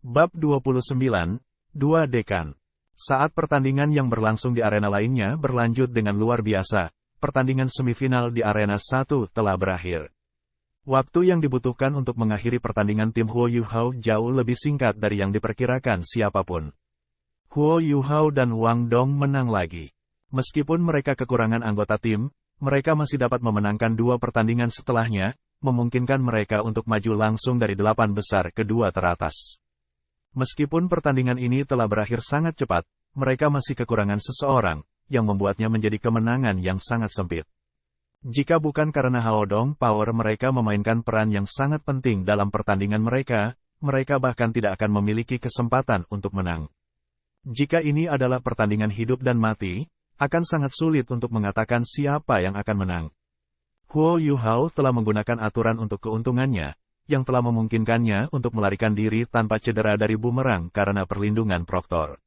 Bab 29, Dua Dekan. Saat pertandingan yang berlangsung di arena lainnya berlanjut dengan luar biasa, pertandingan semifinal di arena 1 telah berakhir. Waktu yang dibutuhkan untuk mengakhiri pertandingan tim Huo Yuhao jauh lebih singkat dari yang diperkirakan siapapun. Huo Yuhao dan Wang Dong menang lagi. Meskipun mereka kekurangan anggota tim, mereka masih dapat memenangkan dua pertandingan setelahnya, memungkinkan mereka untuk maju langsung dari 8 besar kedua teratas. Meskipun pertandingan ini telah berakhir sangat cepat, mereka masih kekurangan seseorang, yang membuatnya menjadi kemenangan yang sangat sempit. Jika bukan karena Hao Dong Power mereka memainkan peran yang sangat penting dalam pertandingan mereka, mereka bahkan tidak akan memiliki kesempatan untuk menang. Jika ini adalah pertandingan hidup dan mati, akan sangat sulit untuk mengatakan siapa yang akan menang. Huo Yuhao telah menggunakan aturan untuk keuntungannya, yang telah memungkinkannya untuk melarikan diri tanpa cedera dari bumerang karena perlindungan proktor.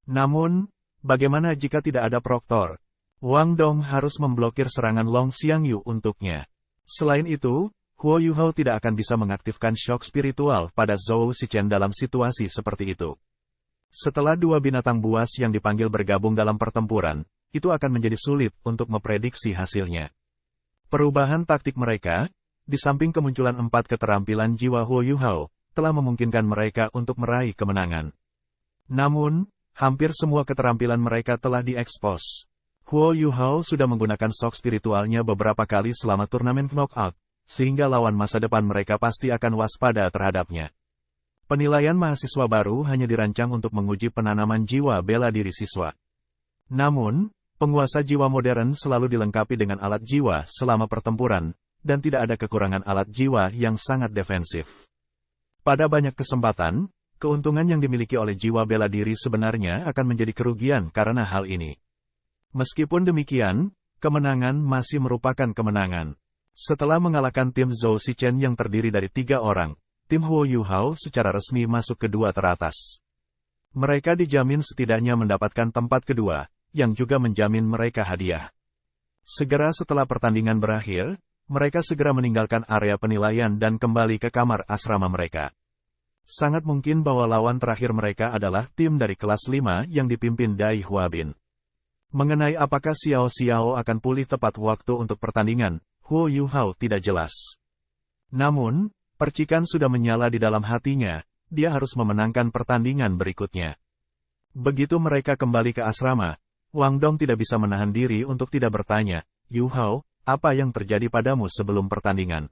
Namun, bagaimana jika tidak ada proktor? Wang Dong harus memblokir serangan Long Xiangyu untuknya. Selain itu, Huo Yuhao tidak akan bisa mengaktifkan shock spiritual pada Zhou Shichen dalam situasi seperti itu. Setelah dua binatang buas yang dipanggil bergabung dalam pertempuran, itu akan menjadi sulit untuk memprediksi hasilnya. Perubahan taktik mereka, di samping kemunculan 4 keterampilan jiwa Huo Yuhao, telah memungkinkan mereka untuk meraih kemenangan. Namun, hampir semua keterampilan mereka telah diekspos. Huo Yuhao sudah menggunakan shock spiritualnya beberapa kali selama turnamen knockout, sehingga lawan masa depan mereka pasti akan waspada terhadapnya. Penilaian mahasiswa baru hanya dirancang untuk menguji penanaman jiwa bela diri siswa. Namun, penguasa jiwa modern selalu dilengkapi dengan alat jiwa selama pertempuran, dan tidak ada kekurangan alat jiwa yang sangat defensif. Pada banyak kesempatan, keuntungan yang dimiliki oleh jiwa bela diri sebenarnya akan menjadi kerugian karena hal ini. Meskipun demikian, kemenangan masih merupakan kemenangan. Setelah mengalahkan tim Zhou Shichen yang terdiri dari 3 orang, tim Huo Yuhao secara resmi masuk kedua teratas. Mereka dijamin setidaknya mendapatkan tempat kedua, yang juga menjamin mereka hadiah. Segera setelah pertandingan berakhir, mereka segera meninggalkan area penilaian dan kembali ke kamar asrama mereka. Sangat mungkin bahwa lawan terakhir mereka adalah tim dari kelas 5 yang dipimpin Dai Huabin. Mengenai apakah Xiao Xiao akan pulih tepat waktu untuk pertandingan, Huo Yuhao tidak jelas. Namun, percikan sudah menyala di dalam hatinya, dia harus memenangkan pertandingan berikutnya. Begitu mereka kembali ke asrama, Wang Dong tidak bisa menahan diri untuk tidak bertanya, "Yuhao, apa yang terjadi padamu sebelum pertandingan?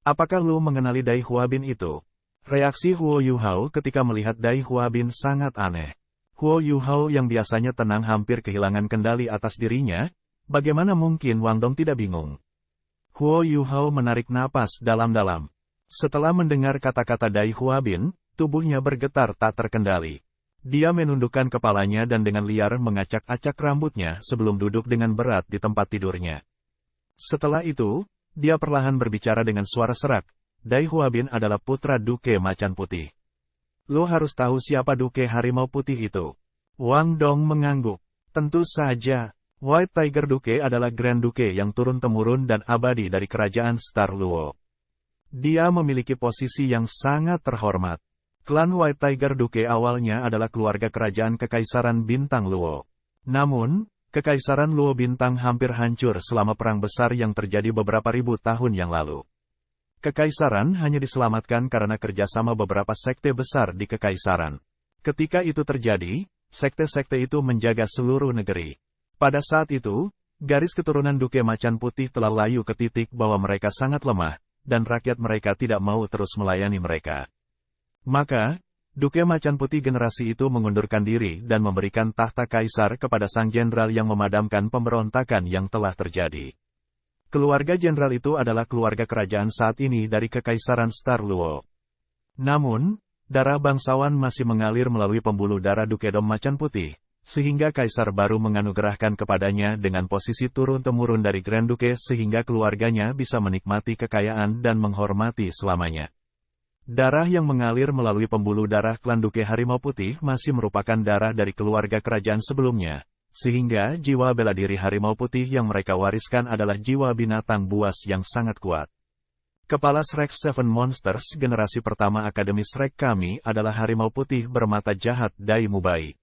Apakah lu mengenali Dai Huabin itu?" Reaksi Huo Yuhao ketika melihat Dai Huabin sangat aneh. Huo Yuhao yang biasanya tenang hampir kehilangan kendali atas dirinya, bagaimana mungkin Wang Dong tidak bingung? Huo Yuhao menarik napas dalam-dalam. Setelah mendengar kata-kata Dai Huabin, tubuhnya bergetar tak terkendali. Dia menundukkan kepalanya dan dengan liar mengacak-acak rambutnya sebelum duduk dengan berat di tempat tidurnya. Setelah itu, dia perlahan berbicara dengan suara serak. Dai Huabin adalah putra Duke Macan Putih. Lo harus tahu siapa Duke Harimau Putih itu. Wang Dong mengangguk. Tentu saja, White Tiger Duke adalah Grand Duke yang turun-temurun dan abadi dari kerajaan Star Luo. Dia memiliki posisi yang sangat terhormat. Klan White Tiger Duke awalnya adalah keluarga kerajaan Kekaisaran Bintang Luo. Namun, Kekaisaran Luo Bintang hampir hancur selama perang besar yang terjadi beberapa ribu tahun yang lalu. Kekaisaran hanya diselamatkan karena kerjasama beberapa sekte besar di Kekaisaran. Ketika itu terjadi, sekte-sekte itu menjaga seluruh negeri. Pada saat itu, garis keturunan Duke Macan Putih telah layu ke titik bahwa mereka sangat lemah, dan rakyat mereka tidak mau terus melayani mereka. Maka, Duke Macan Putih generasi itu mengundurkan diri dan memberikan tahta kaisar kepada sang jenderal yang memadamkan pemberontakan yang telah terjadi. Keluarga jenderal itu adalah keluarga kerajaan saat ini dari Kekaisaran Star Luo. Namun, darah bangsawan masih mengalir melalui pembuluh darah Dukedom Macan Putih, sehingga kaisar baru menganugerahkan kepadanya dengan posisi turun-temurun dari Grand Duke sehingga keluarganya bisa menikmati kekayaan dan menghormati selamanya. Darah yang mengalir melalui pembuluh darah klan Duke Harimau Putih masih merupakan darah dari keluarga kerajaan sebelumnya, sehingga jiwa bela diri Harimau Putih yang mereka wariskan adalah jiwa binatang buas yang sangat kuat. Kepala Shrek Seven Monsters generasi pertama Akademi Shrek kami adalah harimau putih bermata jahat Dai Mubai.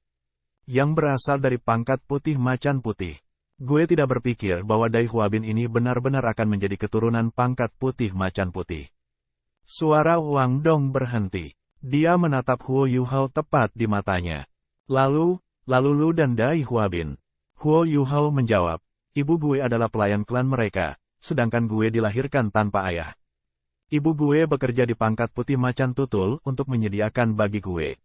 Yang berasal dari pangkat putih macan putih. Gue tidak berpikir bahwa Dai Huabin ini benar-benar akan menjadi keturunan pangkat putih macan putih. Suara Wang Dong berhenti. Dia menatap Huo Yuhao tepat di matanya. Lalu Lu dan Dai Huabin. Huo Yuhao menjawab, ibu gue adalah pelayan klan mereka, sedangkan gue dilahirkan tanpa ayah. Ibu gue bekerja di pangkat putih macan tutul untuk menyediakan bagi gue.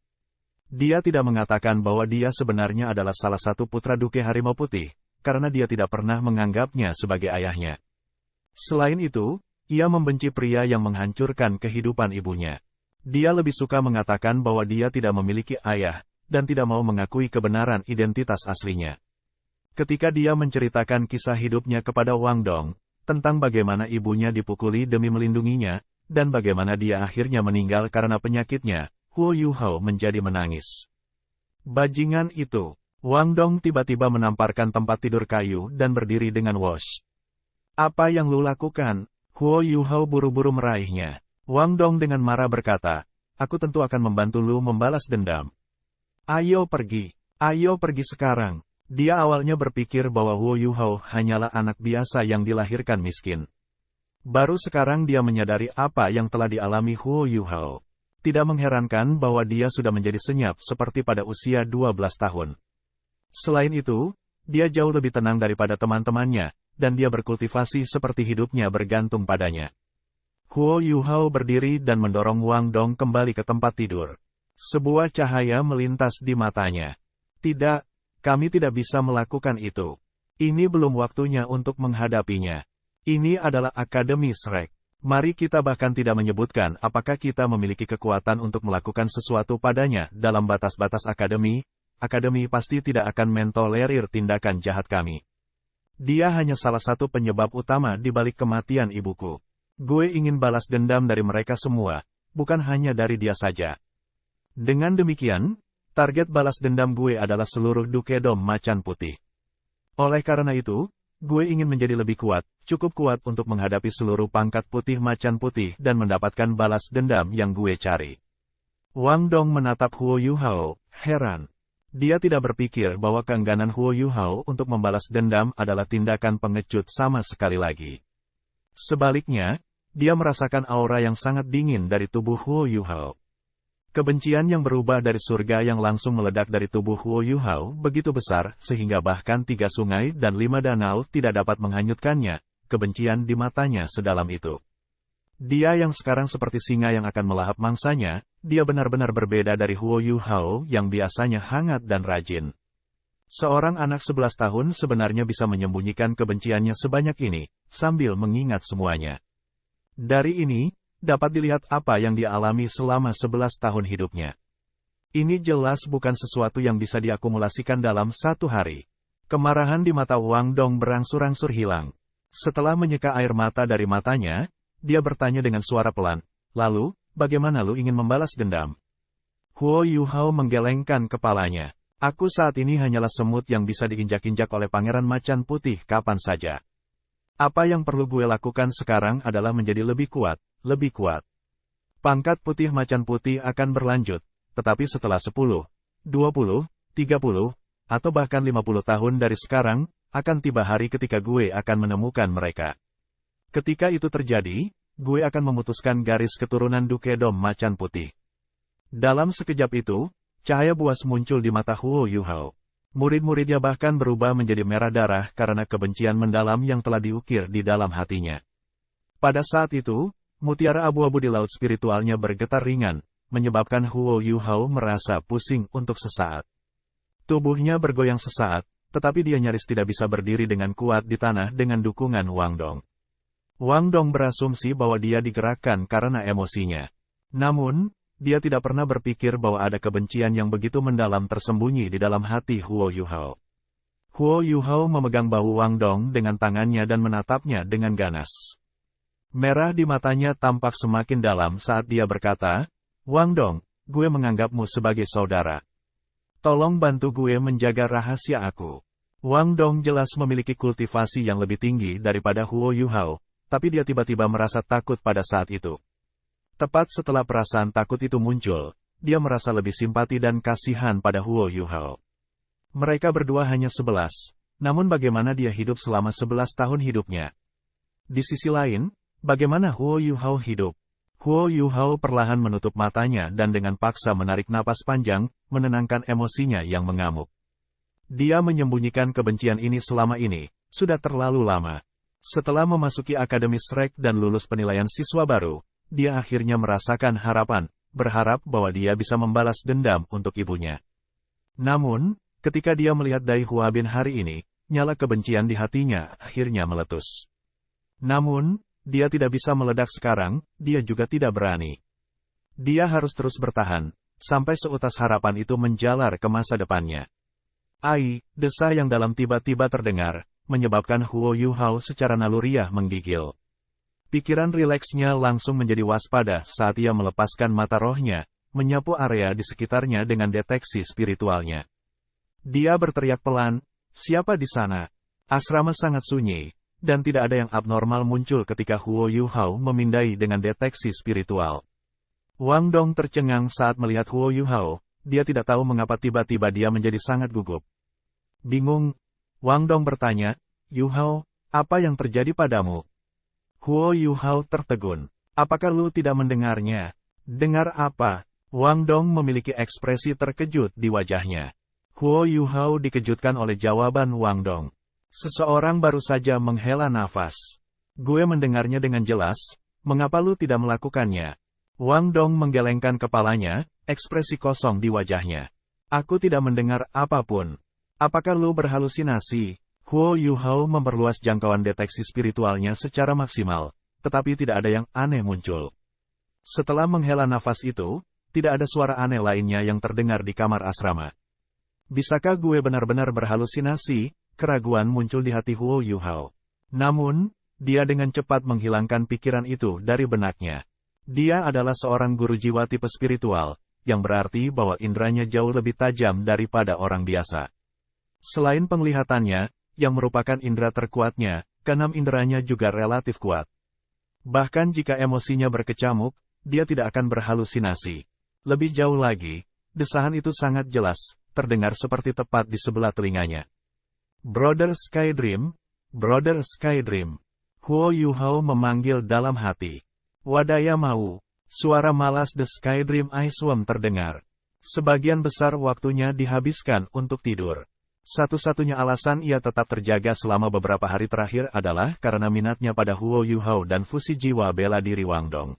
Dia tidak mengatakan bahwa dia sebenarnya adalah salah satu putra Duke Harimau Putih, karena dia tidak pernah menganggapnya sebagai ayahnya. Selain itu, ia membenci pria yang menghancurkan kehidupan ibunya. Dia lebih suka mengatakan bahwa dia tidak memiliki ayah, dan tidak mau mengakui kebenaran identitas aslinya. Ketika dia menceritakan kisah hidupnya kepada Wang Dong, tentang bagaimana ibunya dipukuli demi melindunginya, dan bagaimana dia akhirnya meninggal karena penyakitnya, Huo Yuhao menjadi menangis. Bajingan itu. Wang Dong tiba-tiba menamparkan tempat tidur kayu dan berdiri dengan wosh. Apa yang lu lakukan? Huo Yuhao buru-buru meraihnya. Wang Dong dengan marah berkata, aku tentu akan membantu lu membalas dendam. Ayo pergi sekarang. Dia awalnya berpikir bahwa Huo Yuhao hanyalah anak biasa yang dilahirkan miskin. Baru sekarang dia menyadari apa yang telah dialami Huo Yuhao. Tidak mengherankan bahwa dia sudah menjadi senyap seperti pada usia 12 tahun. Selain itu, dia jauh lebih tenang daripada teman-temannya, dan dia berkultivasi seperti hidupnya bergantung padanya. Huo Yuhao berdiri dan mendorong Wang Dong kembali ke tempat tidur. Sebuah cahaya melintas di matanya. Tidak. Kami tidak bisa melakukan itu. Ini belum waktunya untuk menghadapinya. Ini adalah Akademi Shrek. Mari kita bahkan tidak menyebutkan apakah kita memiliki kekuatan untuk melakukan sesuatu padanya dalam batas-batas Akademi. Akademi pasti tidak akan mentolerir tindakan jahat kami. Dia hanya salah satu penyebab utama di balik kematian ibuku. Gue ingin balas dendam dari mereka semua, bukan hanya dari dia saja. Dengan demikian, target balas dendam gue adalah seluruh Dukedom macan putih. Oleh karena itu, gue ingin menjadi lebih kuat, cukup kuat untuk menghadapi seluruh pangkat putih macan putih dan mendapatkan balas dendam yang gue cari. Wang Dong menatap Huo Yuhao, heran. Dia tidak berpikir bahwa keengganan Huo Yuhao untuk membalas dendam adalah tindakan pengecut sama sekali lagi. Sebaliknya, dia merasakan aura yang sangat dingin dari tubuh Huo Yuhao. Kebencian yang berubah dari surga yang langsung meledak dari tubuh Huo Yuhao begitu besar sehingga bahkan 3 sungai dan 5 danau tidak dapat menghanyutkannya, kebencian di matanya sedalam itu. Dia yang sekarang seperti singa yang akan melahap mangsanya, dia benar-benar berbeda dari Huo Yuhao yang biasanya hangat dan rajin. Seorang anak 11 tahun sebenarnya bisa menyembunyikan kebenciannya sebanyak ini, sambil mengingat semuanya. Dari ini, dapat dilihat apa yang dia alami selama 11 tahun hidupnya. Ini jelas bukan sesuatu yang bisa diakumulasikan dalam satu hari. Kemarahan di mata Wang Dong berangsur-angsur hilang. Setelah menyeka air mata dari matanya, dia bertanya dengan suara pelan, lalu, bagaimana lu ingin membalas dendam? Huo Yuhao menggelengkan kepalanya. Aku saat ini hanyalah semut yang bisa diinjak-injak oleh Pangeran Macan Putih kapan saja. Apa yang perlu gue lakukan sekarang adalah menjadi lebih kuat. Lebih kuat. Pangkat putih macan putih akan berlanjut, tetapi setelah 10, 20, 30, atau bahkan 50 tahun dari sekarang, akan tiba hari ketika gue akan menemukan mereka. Ketika itu terjadi, gue akan memutuskan garis keturunan Dukedom macan putih. Dalam sekejap itu, cahaya buas muncul di mata Huo Yuhao. Murid-muridnya bahkan berubah menjadi merah darah karena kebencian mendalam yang telah diukir di dalam hatinya. Pada saat itu, mutiara abu-abu di laut spiritualnya bergetar ringan, menyebabkan Huo Yuhao merasa pusing untuk sesaat. Tubuhnya bergoyang sesaat, tetapi dia nyaris tidak bisa berdiri dengan kuat di tanah dengan dukungan Wang Dong. Wang Dong berasumsi bahwa dia digerakkan karena emosinya. Namun, dia tidak pernah berpikir bahwa ada kebencian yang begitu mendalam tersembunyi di dalam hati Huo Yuhao. Huo Yuhao memegang bahu Wang Dong dengan tangannya dan menatapnya dengan ganas. Merah di matanya tampak semakin dalam saat dia berkata, Wang Dong, gue menganggapmu sebagai saudara. Tolong bantu gue menjaga rahasia aku. Wang Dong jelas memiliki kultivasi yang lebih tinggi daripada Huo Yuhao, tapi dia tiba-tiba merasa takut pada saat itu. Tepat setelah perasaan takut itu muncul, dia merasa lebih simpati dan kasihan pada Huo Yuhao. Mereka berdua hanya 11, namun bagaimana dia hidup selama 11 tahun hidupnya? Di sisi lain, bagaimana Huo Yuhao hidup? Huo Yuhao perlahan menutup matanya dan dengan paksa menarik napas panjang, menenangkan emosinya yang mengamuk. Dia menyembunyikan kebencian ini selama ini, sudah terlalu lama. Setelah memasuki Akademi Shrek dan lulus penilaian siswa baru, dia akhirnya merasakan harapan, berharap bahwa dia bisa membalas dendam untuk ibunya. Namun, ketika dia melihat Dai Huabin hari ini, nyala kebencian di hatinya akhirnya meletus. Namun, dia tidak bisa meledak sekarang, dia juga tidak berani. Dia harus terus bertahan, sampai seutas harapan itu menjalar ke masa depannya. Ai, desa yang dalam tiba-tiba terdengar, menyebabkan Huo Yuhao secara naluriah menggigil. Pikiran rileksnya langsung menjadi waspada saat ia melepaskan mata rohnya, menyapu area di sekitarnya dengan deteksi spiritualnya. Dia berteriak pelan, "Siapa di sana?" Asrama sangat sunyi, dan tidak ada yang abnormal muncul ketika Huo Yuhao memindai dengan deteksi spiritual. Wang Dong tercengang saat melihat Huo Yuhao, dia tidak tahu mengapa tiba-tiba dia menjadi sangat gugup. Bingung, Wang Dong bertanya, "Yuhao, apa yang terjadi padamu?" Huo Yuhao tertegun. "Apakah lu tidak mendengarnya?" "Dengar apa?" Wang Dong memiliki ekspresi terkejut di wajahnya. Huo Yuhao dikejutkan oleh jawaban Wang Dong. "Seseorang baru saja menghela nafas. Gue mendengarnya dengan jelas, mengapa lu tidak melakukannya?" Wang Dong menggelengkan kepalanya, ekspresi kosong di wajahnya. "Aku tidak mendengar apapun." "Apakah lu berhalusinasi?" Huo Yuhao memperluas jangkauan deteksi spiritualnya secara maksimal, tetapi tidak ada yang aneh muncul. Setelah menghela nafas itu, tidak ada suara aneh lainnya yang terdengar di kamar asrama. "Bisakah gue benar-benar berhalusinasi?" Keraguan muncul di hati Huo Yuhao. Namun, dia dengan cepat menghilangkan pikiran itu dari benaknya. Dia adalah seorang guru jiwa tipe spiritual, yang berarti bahwa indranya jauh lebih tajam daripada orang biasa. Selain penglihatannya, yang merupakan indera terkuatnya, keenam inderanya juga relatif kuat. Bahkan jika emosinya berkecamuk, dia tidak akan berhalusinasi. Lebih jauh lagi, desahan itu sangat jelas, terdengar seperti tepat di sebelah telinganya. "Brother Skydream, Brother Skydream." Huo Yuhao memanggil dalam hati. "Wadaya mau." Suara malas The Skydream Icewom terdengar. Sebagian besar waktunya dihabiskan untuk tidur. Satu-satunya alasan ia tetap terjaga selama beberapa hari terakhir adalah karena minatnya pada Huo Yuhao dan fusi jiwa bela diri Wang Dong.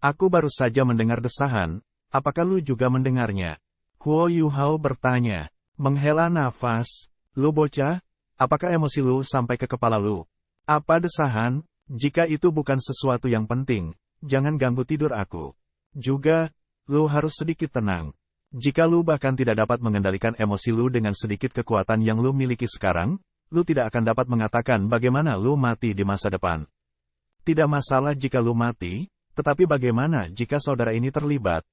"Aku baru saja mendengar desahan, apakah lu juga mendengarnya?" Huo Yuhao bertanya. Menghela nafas, "Lu bocah, apakah emosi lu sampai ke kepala lu? Apa desahan? Jika itu bukan sesuatu yang penting, jangan ganggu tidur aku. Juga, lu harus sedikit tenang. Jika lu bahkan tidak dapat mengendalikan emosi lu dengan sedikit kekuatan yang lu miliki sekarang, lu tidak akan dapat mengatakan bagaimana lu mati di masa depan. Tidak masalah jika lu mati, tetapi bagaimana jika saudara ini terlibat?"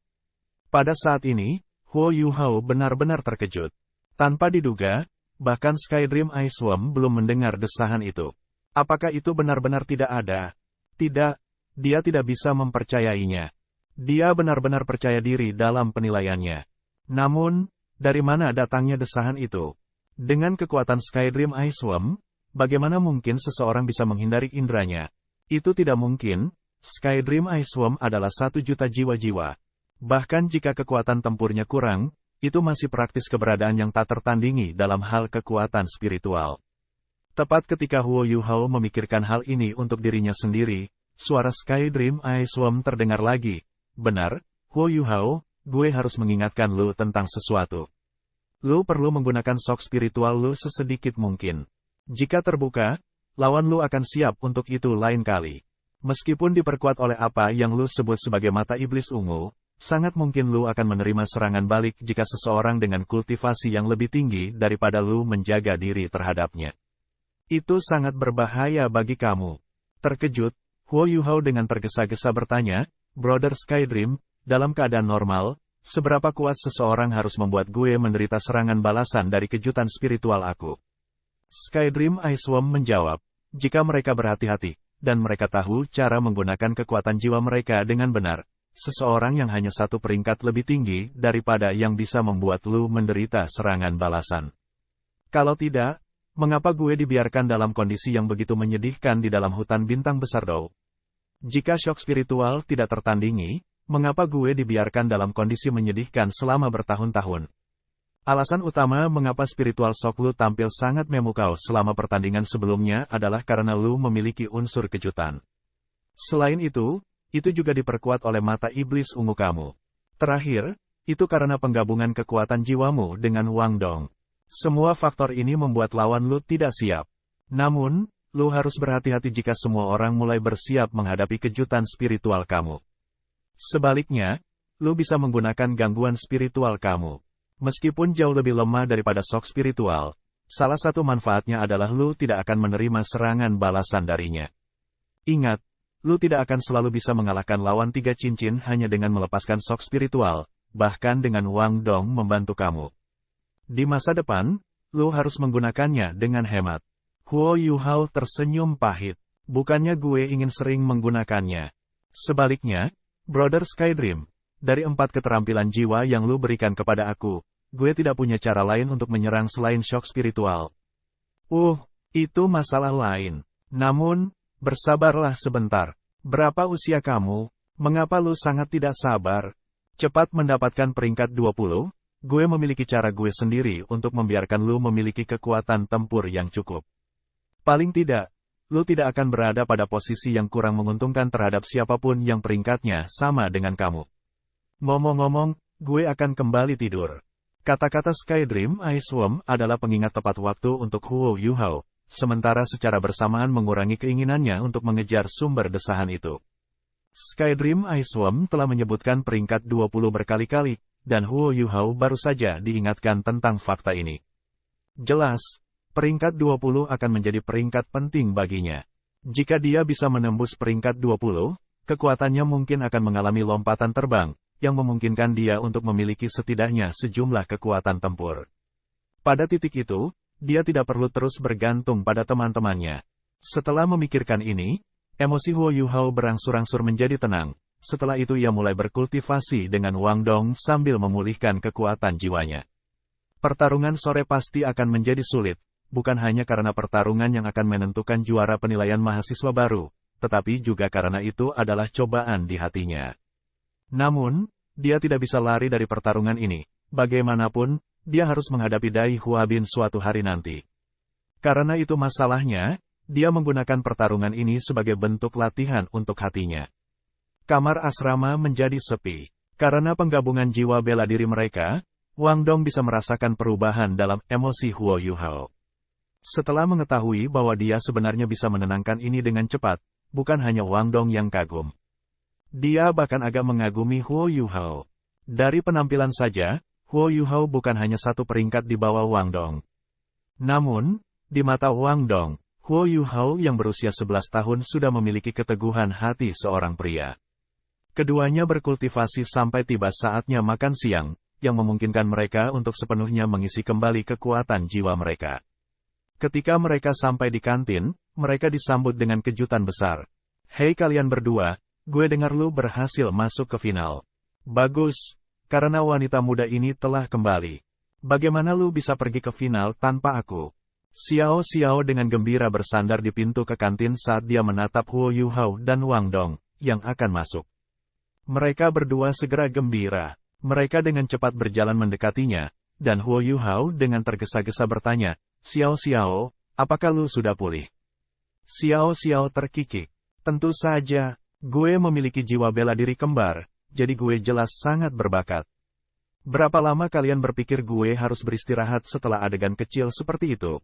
Pada saat ini, Huo Yuhao benar-benar terkejut. Tanpa diduga, bahkan Skydream Icewom belum mendengar desahan itu. Apakah itu benar-benar tidak ada? Tidak, dia tidak bisa mempercayainya. Dia benar-benar percaya diri dalam penilaiannya. Namun, dari mana datangnya desahan itu? Dengan kekuatan Skydream Icewom, bagaimana mungkin seseorang bisa menghindari indranya? Itu tidak mungkin. Skydream Icewom adalah 1 juta jiwa-jiwa. Bahkan jika kekuatan tempurnya kurang, itu masih praktis keberadaan yang tak tertandingi dalam hal kekuatan spiritual. Tepat ketika Huo Yuhao memikirkan hal ini untuk dirinya sendiri, suara Skydream Icewom terdengar lagi. "Benar, Huo Yuhao, gue harus mengingatkan lu tentang sesuatu. Lu perlu menggunakan sok spiritual lu sesedikit mungkin. Jika terbuka, lawan lu akan siap untuk itu lain kali. Meskipun diperkuat oleh apa yang lu sebut sebagai mata iblis ungu, sangat mungkin lu akan menerima serangan balik jika seseorang dengan kultivasi yang lebih tinggi daripada lu menjaga diri terhadapnya. Itu sangat berbahaya bagi kamu." Terkejut, Huo Yuhao dengan tergesa-gesa bertanya, "Brother Skydream, dalam keadaan normal, seberapa kuat seseorang harus membuat gue menderita serangan balasan dari kejutan spiritual aku?" Skydream Icewom menjawab, "Jika mereka berhati-hati, dan mereka tahu cara menggunakan kekuatan jiwa mereka dengan benar. Seseorang yang hanya satu peringkat lebih tinggi daripada yang bisa membuat lu menderita serangan balasan. Kalau tidak, mengapa gue dibiarkan dalam kondisi yang begitu menyedihkan di dalam hutan bintang besar Do? Jika shock spiritual tidak tertandingi, mengapa gue dibiarkan dalam kondisi menyedihkan selama bertahun-tahun? Alasan utama mengapa spiritual shock lu tampil sangat memukau selama pertandingan sebelumnya adalah karena lu memiliki unsur kejutan. Selain itu juga diperkuat oleh mata iblis ungu kamu. Terakhir, itu karena penggabungan kekuatan jiwamu dengan Wang Dong. Semua faktor ini membuat lawan lu tidak siap. Namun, lu harus berhati-hati jika semua orang mulai bersiap menghadapi kejutan spiritual kamu. Sebaliknya, lu bisa menggunakan gangguan spiritual kamu. Meskipun jauh lebih lemah daripada shock spiritual, salah satu manfaatnya adalah lu tidak akan menerima serangan balasan darinya. Ingat, lu tidak akan selalu bisa mengalahkan lawan 3 cincin hanya dengan melepaskan shock spiritual, bahkan dengan Wang Dong membantu kamu. Di masa depan, lu harus menggunakannya dengan hemat. Huo Yuhao tersenyum pahit. Bukannya gue ingin sering menggunakannya. Sebaliknya, Brother Skydream, dari 4 keterampilan jiwa yang lu berikan kepada aku, gue tidak punya cara lain untuk menyerang selain shock spiritual. Itu masalah lain. Namun, bersabarlah sebentar. Berapa usia kamu? Mengapa lu sangat tidak sabar? Cepat mendapatkan peringkat 20? Gue memiliki cara gue sendiri untuk membiarkan lu memiliki kekuatan tempur yang cukup. Paling tidak, lu tidak akan berada pada posisi yang kurang menguntungkan terhadap siapapun yang peringkatnya sama dengan kamu. Ngomong-ngomong, gue akan kembali tidur. Kata-kata Skydream Iceworm adalah pengingat tepat waktu untuk Huo Yuhao, sementara secara bersamaan mengurangi keinginannya untuk mengejar sumber desahan itu. Skydream Iceworm telah menyebutkan peringkat 20 berkali-kali, dan Huo Yuhao baru saja diingatkan tentang fakta ini. Jelas, peringkat 20 akan menjadi peringkat penting baginya. Jika dia bisa menembus peringkat 20, kekuatannya mungkin akan mengalami lompatan terbang, yang memungkinkan dia untuk memiliki setidaknya sejumlah kekuatan tempur. Pada titik itu, dia tidak perlu terus bergantung pada teman-temannya. Setelah memikirkan ini, emosi Huo Yuhao berangsur-angsur menjadi tenang. Setelah itu ia mulai berkultivasi dengan Wang Dong sambil memulihkan kekuatan jiwanya. Pertarungan sore pasti akan menjadi sulit, bukan hanya karena pertarungan yang akan menentukan juara penilaian mahasiswa baru, tetapi juga karena itu adalah cobaan di hatinya. Namun, dia tidak bisa lari dari pertarungan ini. Bagaimanapun, dia harus menghadapi Dai Huabin suatu hari nanti. Karena itu masalahnya, dia menggunakan pertarungan ini sebagai bentuk latihan untuk hatinya. Kamar asrama menjadi sepi. Karena penggabungan jiwa bela diri mereka, Wang Dong bisa merasakan perubahan dalam emosi Huo Yuhao. Setelah mengetahui bahwa dia sebenarnya bisa menenangkan ini dengan cepat, bukan hanya Wang Dong yang kagum. Dia bahkan agak mengagumi Huo Yuhao. Dari penampilan saja, Huo Yuhao bukan hanya satu peringkat di bawah Wang Dong. Namun, di mata Wang Dong, Huo Yuhao yang berusia 11 tahun sudah memiliki keteguhan hati seorang pria. Keduanya berkultivasi sampai tiba saatnya makan siang, yang memungkinkan mereka untuk sepenuhnya mengisi kembali kekuatan jiwa mereka. Ketika mereka sampai di kantin, mereka disambut dengan kejutan besar. Hei kalian berdua, gue dengar lu berhasil masuk ke final. Bagus, karena wanita muda ini telah kembali. Bagaimana lu bisa pergi ke final tanpa aku? Xiao Xiao dengan gembira bersandar di pintu ke kantin saat dia menatap Huo Yuhao dan Wang Dong, yang akan masuk. Mereka berdua segera gembira. Mereka dengan cepat berjalan mendekatinya, dan Huo Yuhao dengan tergesa-gesa bertanya, Xiao Xiao, apakah lu sudah pulih? Xiao Xiao terkikik. Tentu saja, gue memiliki jiwa bela diri kembar, jadi gue jelas sangat berbakat. Berapa lama kalian berpikir gue harus beristirahat setelah adegan kecil seperti itu?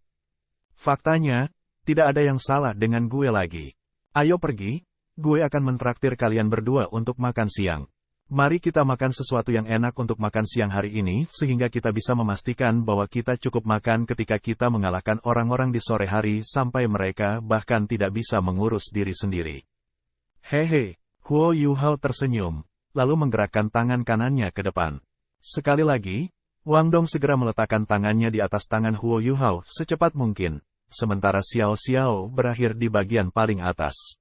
Faktanya, tidak ada yang salah dengan gue lagi. Ayo pergi, gue akan mentraktir kalian berdua untuk makan siang. Mari kita makan sesuatu yang enak untuk makan siang hari ini sehingga kita bisa memastikan bahwa kita cukup makan ketika kita mengalahkan orang-orang di sore hari sampai mereka bahkan tidak bisa mengurus diri sendiri. Hehe, Huo Yuhao tersenyum, lalu menggerakkan tangan kanannya ke depan. Sekali lagi, Wang Dong segera meletakkan tangannya di atas tangan Huo Yuhao secepat mungkin, sementara Xiao Xiao berakhir di bagian paling atas.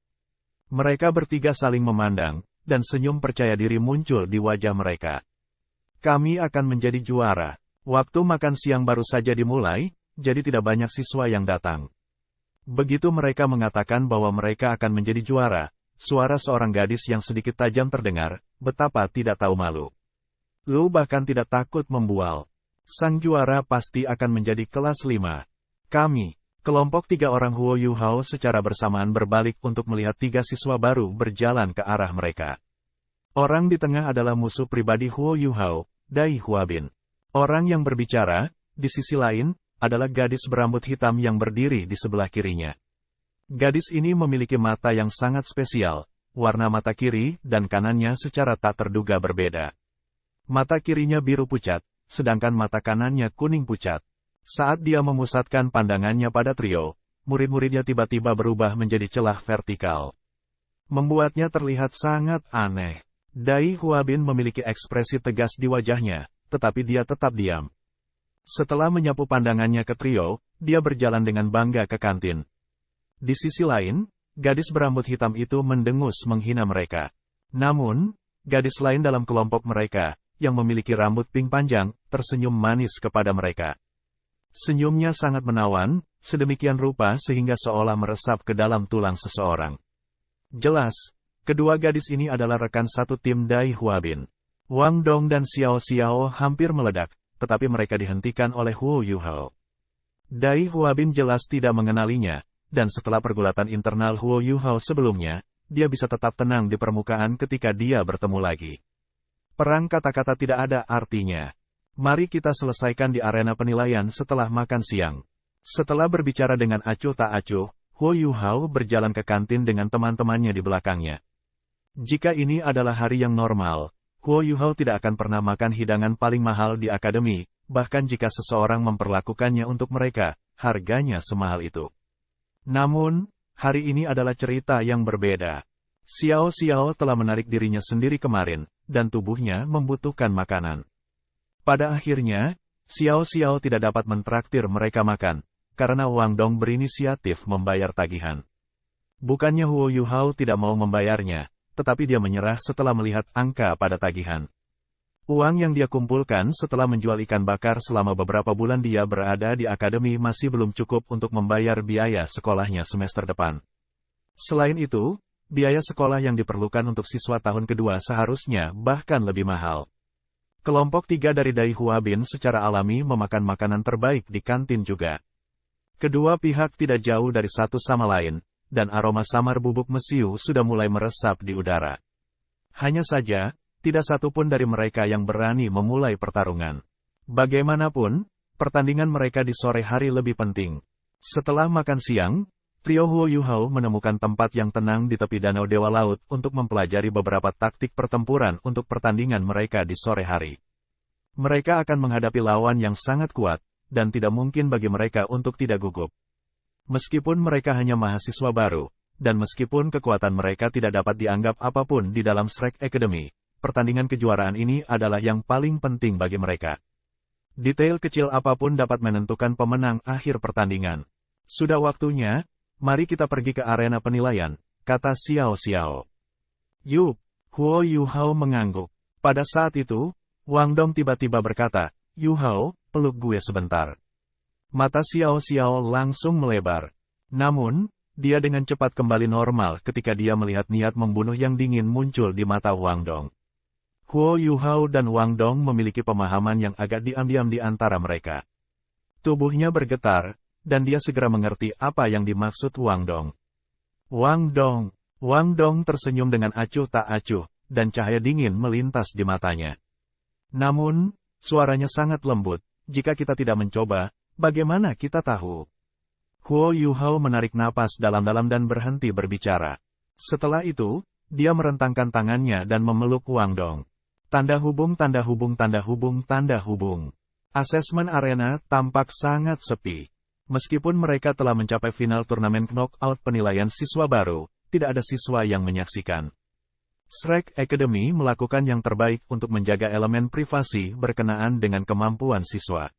Mereka bertiga saling memandang, dan senyum percaya diri muncul di wajah mereka. Kami akan menjadi juara. Waktu makan siang baru saja dimulai, jadi tidak banyak siswa yang datang. Begitu mereka mengatakan bahwa mereka akan menjadi juara, suara seorang gadis yang sedikit tajam terdengar, betapa tidak tahu malu. Lu bahkan tidak takut membual. Sang juara pasti akan menjadi kelas 5. Kami. Kelompok 3 orang Huo Yuhao secara bersamaan berbalik untuk melihat 3 siswa baru berjalan ke arah mereka. Orang di tengah adalah musuh pribadi Huo Yuhao, Dai Huabin. Orang yang berbicara, di sisi lain, adalah gadis berambut hitam yang berdiri di sebelah kirinya. Gadis ini memiliki mata yang sangat spesial, warna mata kiri dan kanannya secara tak terduga berbeda. Mata kirinya biru pucat, sedangkan mata kanannya kuning pucat. Saat dia memusatkan pandangannya pada trio, murid-muridnya tiba-tiba berubah menjadi celah vertikal. Membuatnya terlihat sangat aneh. Dai Huabin memiliki ekspresi tegas di wajahnya, tetapi dia tetap diam. Setelah menyapu pandangannya ke trio, dia berjalan dengan bangga ke kantin. Di sisi lain, gadis berambut hitam itu mendengus menghina mereka. Namun, gadis lain dalam kelompok mereka, yang memiliki rambut pink panjang, tersenyum manis kepada mereka. Senyumnya sangat menawan, sedemikian rupa sehingga seolah meresap ke dalam tulang seseorang. Jelas, kedua gadis ini adalah rekan satu tim Dai Huabin. Wang Dong dan Xiao Xiao hampir meledak, tetapi mereka dihentikan oleh Huo Yuhao. Dai Huabin jelas tidak mengenalinya, dan setelah pergulatan internal Huo Yuhao sebelumnya, dia bisa tetap tenang di permukaan ketika dia bertemu lagi. Perang kata-kata tidak ada artinya. Mari kita selesaikan di arena penilaian setelah makan siang. Setelah berbicara dengan acuh tak acuh, Huo Yuhao berjalan ke kantin dengan teman-temannya di belakangnya. Jika ini adalah hari yang normal, Huo Yuhao tidak akan pernah makan hidangan paling mahal di akademi, bahkan jika seseorang memperlakukannya untuk mereka, harganya semahal itu. Namun, hari ini adalah cerita yang berbeda. Xiao Xiao telah menarik dirinya sendiri kemarin, dan tubuhnya membutuhkan makanan. Pada akhirnya, Xiao Xiao tidak dapat mentraktir mereka makan, karena Wang Dong berinisiatif membayar tagihan. Bukannya Huo Yuhao tidak mau membayarnya, tetapi dia menyerah setelah melihat angka pada tagihan. Uang yang dia kumpulkan setelah menjual ikan bakar selama beberapa bulan dia berada di akademi masih belum cukup untuk membayar biaya sekolahnya semester depan. Selain itu, biaya sekolah yang diperlukan untuk siswa tahun kedua seharusnya bahkan lebih mahal. Kelompok 3 dari Dai Huabin secara alami memakan makanan terbaik di kantin juga. Kedua pihak tidak jauh dari satu sama lain, dan aroma samar bubuk mesiu sudah mulai meresap di udara. Hanya saja, tidak satu pun dari mereka yang berani memulai pertarungan. Bagaimanapun, pertandingan mereka di sore hari lebih penting. Setelah makan siang, trio Huo Yuhao menemukan tempat yang tenang di tepi Danau Dewa Laut untuk mempelajari beberapa taktik pertempuran untuk pertandingan mereka di sore hari. Mereka akan menghadapi lawan yang sangat kuat, dan tidak mungkin bagi mereka untuk tidak gugup. Meskipun mereka hanya mahasiswa baru, dan meskipun kekuatan mereka tidak dapat dianggap apapun di dalam Shrek Academy, pertandingan kejuaraan ini adalah yang paling penting bagi mereka. Detail kecil apapun dapat menentukan pemenang akhir pertandingan. Sudah waktunya, mari kita pergi ke arena penilaian, kata Xiao Xiao. Yup, Huo Yuhao mengangguk. Pada saat itu, Wang Dong tiba-tiba berkata, Yuhao, peluk gue sebentar. Mata Xiao Xiao langsung melebar. Namun, dia dengan cepat kembali normal ketika dia melihat niat membunuh yang dingin muncul di mata Wang Dong. Huo Yuhao dan Wang Dong memiliki pemahaman yang agak diam-diam di antara mereka. Tubuhnya bergetar, dan dia segera mengerti apa yang dimaksud Wang Dong. Wang Dong tersenyum dengan acuh tak acuh, dan cahaya dingin melintas di matanya. Namun, suaranya sangat lembut, jika kita tidak mencoba, bagaimana kita tahu? Huo Yuhao menarik napas dalam-dalam dan berhenti berbicara. Setelah itu, dia merentangkan tangannya dan memeluk Wang Dong. Tanda hubung, tanda hubung, tanda hubung, tanda hubung. Asesmen arena tampak sangat sepi. Meskipun mereka telah mencapai final turnamen knockout penilaian siswa baru, tidak ada siswa yang menyaksikan. Shrek Academy melakukan yang terbaik untuk menjaga elemen privasi berkenaan dengan kemampuan siswa.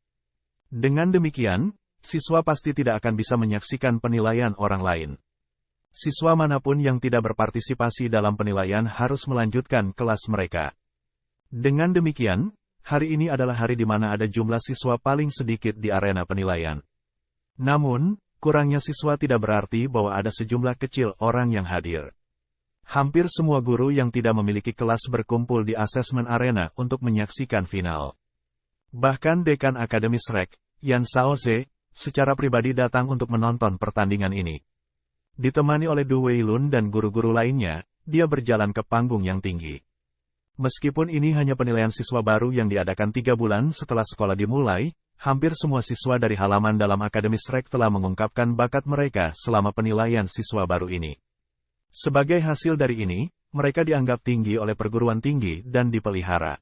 Dengan demikian, siswa pasti tidak akan bisa menyaksikan penilaian orang lain. Siswa manapun yang tidak berpartisipasi dalam penilaian harus melanjutkan kelas mereka. Dengan demikian, hari ini adalah hari di mana ada jumlah siswa paling sedikit di arena penilaian. Namun, kurangnya siswa tidak berarti bahwa ada sejumlah kecil orang yang hadir. Hampir semua guru yang tidak memiliki kelas berkumpul di asesmen arena untuk menyaksikan final. Bahkan Dekan Akademi SREC, Yan Shaoze, secara pribadi datang untuk menonton pertandingan ini. Ditemani oleh Du Weilun dan guru-guru lainnya, dia berjalan ke panggung yang tinggi. Meskipun ini hanya penilaian siswa baru yang diadakan 3 bulan setelah sekolah dimulai, hampir semua siswa dari halaman dalam Akademi SREC telah mengungkapkan bakat mereka selama penilaian siswa baru ini. Sebagai hasil dari ini, mereka dianggap tinggi oleh perguruan tinggi dan dipelihara.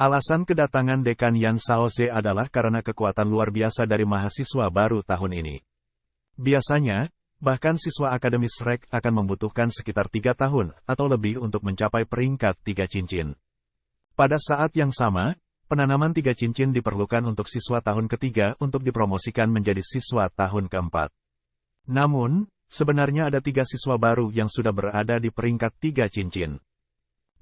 Alasan kedatangan Dekan Yan Shaoze adalah karena kekuatan luar biasa dari mahasiswa baru tahun ini. Biasanya, bahkan siswa Akademi SREC akan membutuhkan sekitar 3 tahun atau lebih untuk mencapai peringkat 3 cincin. Pada saat yang sama, penanaman 3 cincin diperlukan untuk siswa tahun ketiga untuk dipromosikan menjadi siswa tahun keempat. Namun, sebenarnya ada 3 siswa baru yang sudah berada di peringkat 3 cincin.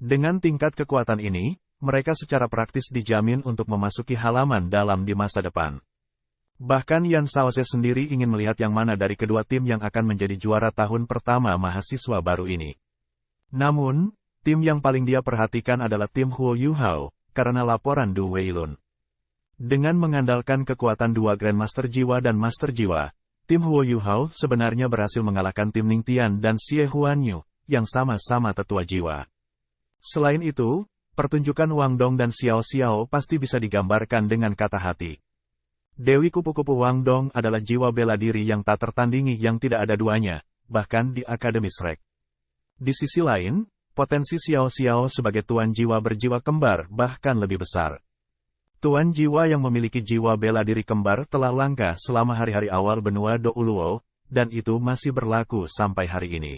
Dengan tingkat kekuatan ini, mereka secara praktis dijamin untuk memasuki halaman dalam di masa depan. Bahkan Yan Shaoze sendiri ingin melihat yang mana dari kedua tim yang akan menjadi juara tahun pertama mahasiswa baru ini. Namun, tim yang paling dia perhatikan adalah tim Huo Yuhao, karena laporan Du Weilun. Dengan mengandalkan kekuatan 2 Grandmaster Jiwa dan Master Jiwa, tim Huo Yuhao sebenarnya berhasil mengalahkan tim Ning Tian dan Xie Huanyu, yang sama-sama tetua jiwa. Selain itu, pertunjukan Wang Dong dan Xiao Xiao pasti bisa digambarkan dengan kata hati. Dewi Kupu-Kupu Wang Dong adalah jiwa bela diri yang tak tertandingi yang tidak ada duanya, bahkan di Akademi SREC. Di sisi lain, potensi Xiao Xiao sebagai tuan jiwa berjiwa kembar bahkan lebih besar. Tuan jiwa yang memiliki jiwa bela diri kembar telah langka selama hari-hari awal benua Douluo, dan itu masih berlaku sampai hari ini.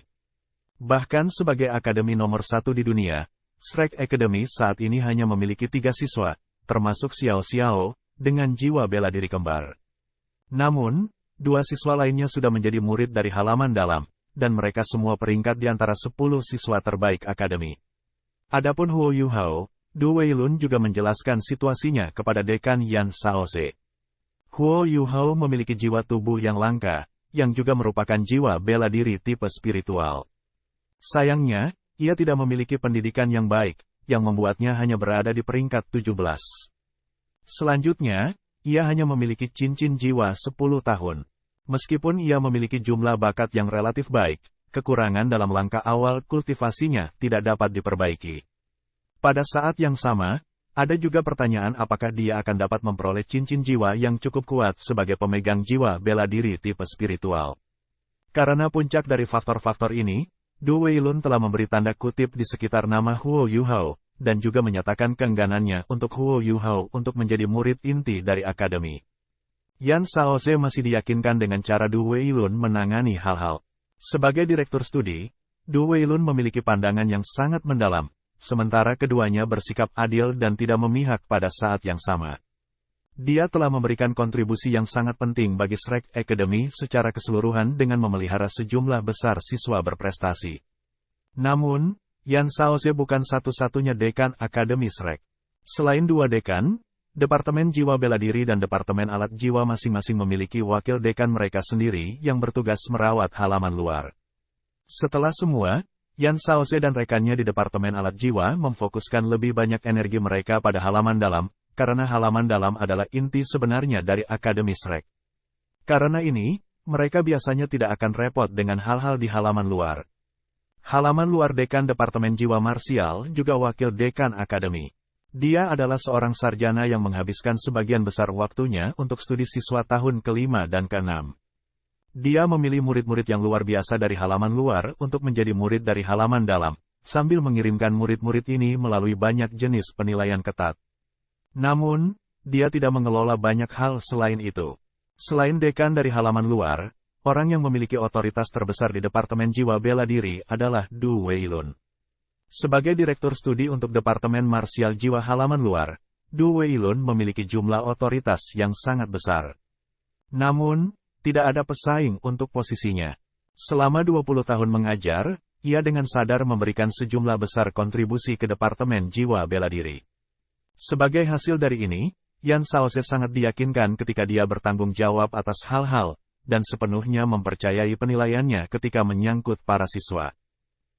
Bahkan sebagai akademi nomor 1 di dunia, SREC Academy saat ini hanya memiliki 3 siswa, termasuk Xiao Xiao, dengan jiwa bela diri kembar. Namun, 2 siswa lainnya sudah menjadi murid dari halaman dalam, dan mereka semua peringkat di antara 10 siswa terbaik akademi. Adapun Huo Yuhao, Du Weilun juga menjelaskan situasinya kepada Dekan Yan Shaoze. Huo Yuhao memiliki jiwa tubuh yang langka, yang juga merupakan jiwa bela diri tipe spiritual. Sayangnya, ia tidak memiliki pendidikan yang baik, yang membuatnya hanya berada di peringkat 17. Selanjutnya, ia hanya memiliki cincin jiwa 10 tahun. Meskipun ia memiliki jumlah bakat yang relatif baik, kekurangan dalam langkah awal kultivasinya tidak dapat diperbaiki. Pada saat yang sama, ada juga pertanyaan apakah dia akan dapat memperoleh cincin jiwa yang cukup kuat sebagai pemegang jiwa bela diri tipe spiritual. Karena puncak dari faktor-faktor ini, Du Weilun telah memberi tanda kutip di sekitar nama Huo Yuhao, dan juga menyatakan keengganannya untuk Huo Yuhao untuk menjadi murid inti dari akademi. Yan Shaoze masih diyakinkan dengan cara Du Weilun menangani hal-hal. Sebagai direktur studi, Du Weilun memiliki pandangan yang sangat mendalam, sementara keduanya bersikap adil dan tidak memihak pada saat yang sama. Dia telah memberikan kontribusi yang sangat penting bagi SREC Academy secara keseluruhan dengan memelihara sejumlah besar siswa berprestasi. Namun, Yan Shaoze bukan satu-satunya dekan Akademi SREC. Selain 2 dekan, Departemen Jiwa Bela Diri dan Departemen Alat Jiwa masing-masing memiliki wakil dekan mereka sendiri yang bertugas merawat halaman luar. Setelah semua, Yan Shaoze dan rekannya di Departemen Alat Jiwa memfokuskan lebih banyak energi mereka pada halaman dalam, karena halaman dalam adalah inti sebenarnya dari Akademi SREC. Karena ini, mereka biasanya tidak akan repot dengan hal-hal di halaman luar. Halaman luar dekan Departemen Jiwa Marsial juga wakil dekan Akademi. Dia adalah seorang sarjana yang menghabiskan sebagian besar waktunya untuk studi siswa tahun ke-5 dan ke-6. Dia memilih murid-murid yang luar biasa dari halaman luar untuk menjadi murid dari halaman dalam, sambil mengirimkan murid-murid ini melalui banyak jenis penilaian ketat. Namun, dia tidak mengelola banyak hal selain itu. Selain dekan dari halaman luar, orang yang memiliki otoritas terbesar di Departemen Jiwa Bela Diri adalah Du Weilun. Sebagai direktur studi untuk Departemen Marsial Jiwa halaman luar, Du Weilun memiliki jumlah otoritas yang sangat besar. Namun, tidak ada pesaing untuk posisinya. Selama 20 tahun mengajar, ia dengan sadar memberikan sejumlah besar kontribusi ke Departemen Jiwa Bela Diri. Sebagai hasil dari ini, Yan Saose sangat diyakinkan ketika dia bertanggung jawab atas hal-hal, dan sepenuhnya mempercayai penilaiannya ketika menyangkut para siswa.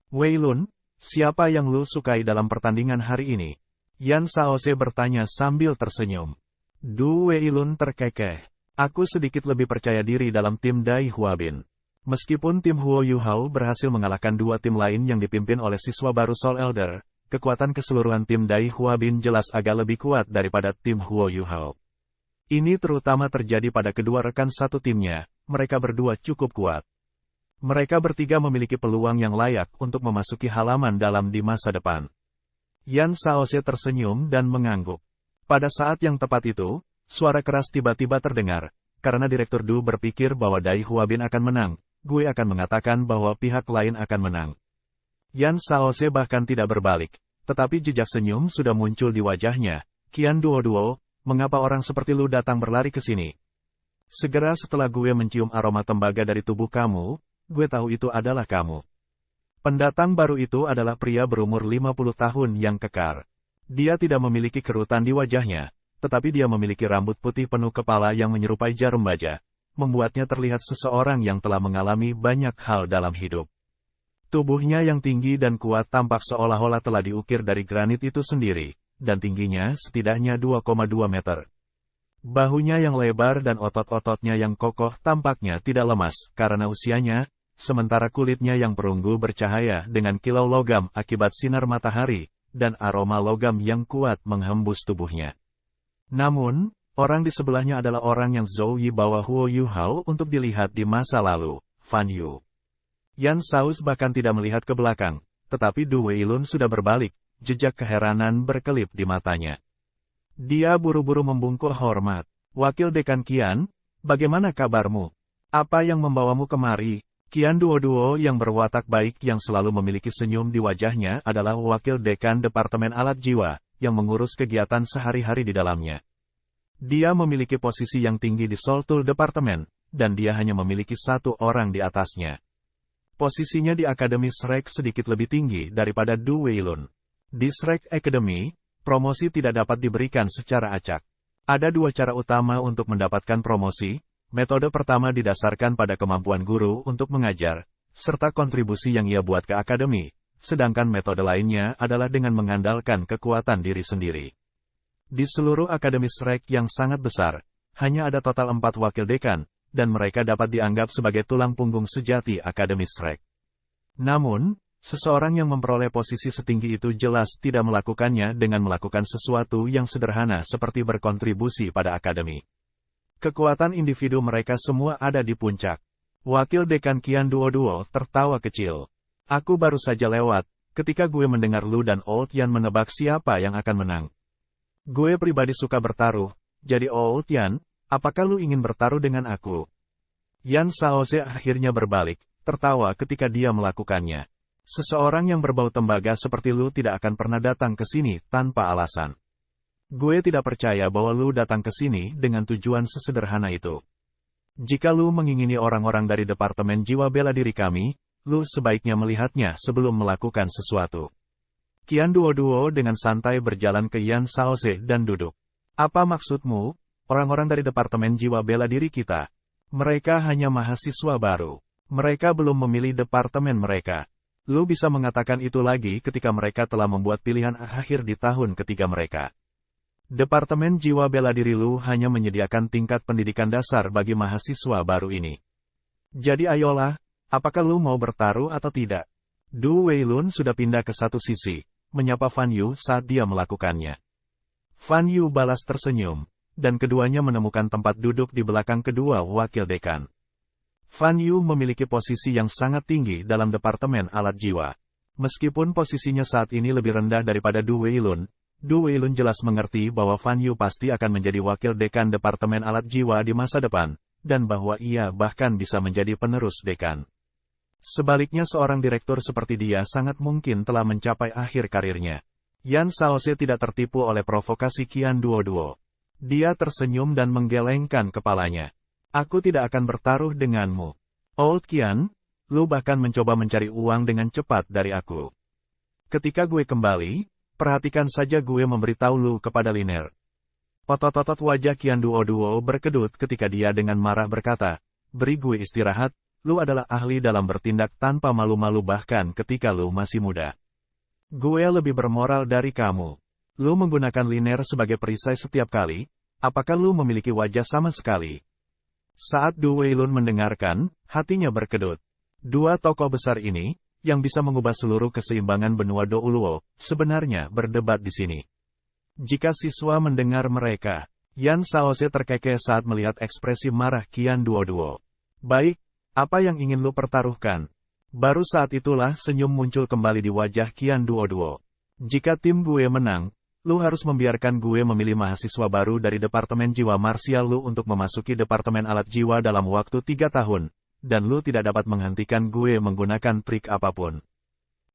Wei Lun, siapa yang lu sukai dalam pertandingan hari ini? Yan Saose bertanya sambil tersenyum. Du Wei Lun terkekeh. Aku sedikit lebih percaya diri dalam tim Dai Huabin. Meskipun tim Huo Yuhao berhasil mengalahkan dua tim lain yang dipimpin oleh siswa baru Soul Elder, kekuatan keseluruhan tim Dai Huabin jelas agak lebih kuat daripada tim Huo Yuhao. Ini terutama terjadi pada kedua rekan satu timnya, mereka berdua cukup kuat. Mereka bertiga memiliki peluang yang layak untuk memasuki halaman dalam di masa depan. Yan Saose tersenyum dan mengangguk. Pada saat yang tepat itu, suara keras tiba-tiba terdengar, karena Direktur Du berpikir bahwa Dai Huabin akan menang. Gue akan mengatakan bahwa pihak lain akan menang. Yan Saose bahkan tidak berbalik, tetapi jejak senyum sudah muncul di wajahnya. Qian Duo, mengapa orang seperti lu datang berlari ke sini? Segera setelah gue mencium aroma tembaga dari tubuh kamu, gue tahu itu adalah kamu. Pendatang baru itu adalah pria berumur 50 tahun yang kekar. Dia tidak memiliki kerutan di wajahnya, tetapi dia memiliki rambut putih penuh kepala yang menyerupai jarum baja, membuatnya terlihat seseorang yang telah mengalami banyak hal dalam hidup. Tubuhnya yang tinggi dan kuat tampak seolah-olah telah diukir dari granit itu sendiri, dan tingginya setidaknya 2,2 meter. Bahunya yang lebar dan otot-ototnya yang kokoh tampaknya tidak lemas karena usianya, sementara kulitnya yang perunggu bercahaya dengan kilau logam akibat sinar matahari, dan aroma logam yang kuat menghembus tubuhnya. Namun, orang di sebelahnya adalah orang yang Zhou Yi bawa Huo Yuhao untuk dilihat di masa lalu, Fan Yu. Yan Saus bahkan tidak melihat ke belakang, tetapi Du Weilun sudah berbalik, jejak keheranan berkelip di matanya. Dia buru-buru membungkuk hormat. Wakil Dekan Qian, bagaimana kabarmu? Apa yang membawamu kemari? Qian Duo yang berwatak baik yang selalu memiliki senyum di wajahnya adalah Wakil Dekan Departemen Alat Jiwa, yang mengurus kegiatan sehari-hari di dalamnya. Dia memiliki posisi yang tinggi di Soltul Departemen, dan dia hanya memiliki satu orang di atasnya. Posisinya di Akademi Shrek sedikit lebih tinggi daripada Du Weilun. Di Shrek Academy, promosi tidak dapat diberikan secara acak. Ada dua cara utama untuk mendapatkan promosi. Metode pertama didasarkan pada kemampuan guru untuk mengajar, serta kontribusi yang ia buat ke akademi, sedangkan metode lainnya adalah dengan mengandalkan kekuatan diri sendiri. Di seluruh akademi Shrek yang sangat besar, hanya ada total 4 wakil dekan, dan mereka dapat dianggap sebagai tulang punggung sejati akademi Shrek. Namun, seseorang yang memperoleh posisi setinggi itu jelas tidak melakukannya dengan melakukan sesuatu yang sederhana seperti berkontribusi pada akademi. Kekuatan individu mereka semua ada di puncak. Wakil Dekan Qian Duo tertawa kecil. Aku baru saja lewat, ketika gue mendengar lu dan Old Yan menebak siapa yang akan menang. Gue pribadi suka bertaruh, jadi Old Yan, apakah lu ingin bertaruh dengan aku? Yan Saose akhirnya berbalik, tertawa ketika dia melakukannya. Seseorang yang berbau tembaga seperti lu tidak akan pernah datang ke sini tanpa alasan. Gue tidak percaya bahwa lu datang ke sini dengan tujuan sesederhana itu. Jika lu mengingini orang-orang dari Departemen Jiwa Bela Diri kami, lu sebaiknya melihatnya sebelum melakukan sesuatu. Qian Duo dengan santai berjalan ke Yan Saose dan duduk. Apa maksudmu, orang-orang dari Departemen Jiwa Bela Diri kita? Mereka hanya mahasiswa baru. Mereka belum memilih departemen mereka. Lu bisa mengatakan itu lagi ketika mereka telah membuat pilihan akhir di tahun ketiga mereka. Departemen Jiwa Bela Diri lu hanya menyediakan tingkat pendidikan dasar bagi mahasiswa baru ini. Jadi ayolah, apakah lu mau bertaruh atau tidak? Du Weilun sudah pindah ke satu sisi, menyapa Fan Yu saat dia melakukannya. Fan Yu balas tersenyum, dan keduanya menemukan tempat duduk di belakang kedua wakil dekan. Fan Yu memiliki posisi yang sangat tinggi dalam Departemen Alat Jiwa. Meskipun posisinya saat ini lebih rendah daripada Du Weilun jelas mengerti bahwa Fan Yu pasti akan menjadi wakil dekan Departemen Alat Jiwa di masa depan, dan bahwa ia bahkan bisa menjadi penerus dekan. Sebaliknya seorang direktur seperti dia sangat mungkin telah mencapai akhir karirnya. Yan Saose tidak tertipu oleh provokasi Qian Duo. Dia tersenyum dan menggelengkan kepalanya. Aku tidak akan bertaruh denganmu. Old Qian, lu bahkan mencoba mencari uang dengan cepat dari aku. Ketika gue kembali, perhatikan saja gue memberitahu lu kepada Liner. Otot-otot wajah Qian Duo berkedut ketika dia dengan marah berkata, beri gue istirahat, lu adalah ahli dalam bertindak tanpa malu-malu bahkan ketika lu masih muda. Gue lebih bermoral dari kamu. Lu menggunakan Liner sebagai perisai setiap kali, apakah lu memiliki wajah sama sekali? Saat Du Weilun mendengarkan, hatinya berkedut. Dua tokoh besar ini, yang bisa mengubah seluruh keseimbangan benua Douluo, sebenarnya berdebat di sini. Jika siswa mendengar mereka, Yan Shaoze terkekeh saat melihat ekspresi marah Qian Duo. Baik, apa yang ingin lu pertaruhkan? Baru saat itulah senyum muncul kembali di wajah Qian Duo. Jika tim gue menang, lu harus membiarkan gue memilih mahasiswa baru dari Departemen Jiwa Marsial lu untuk memasuki Departemen Alat Jiwa dalam waktu 3 tahun. Dan lu tidak dapat menghentikan gue menggunakan trik apapun.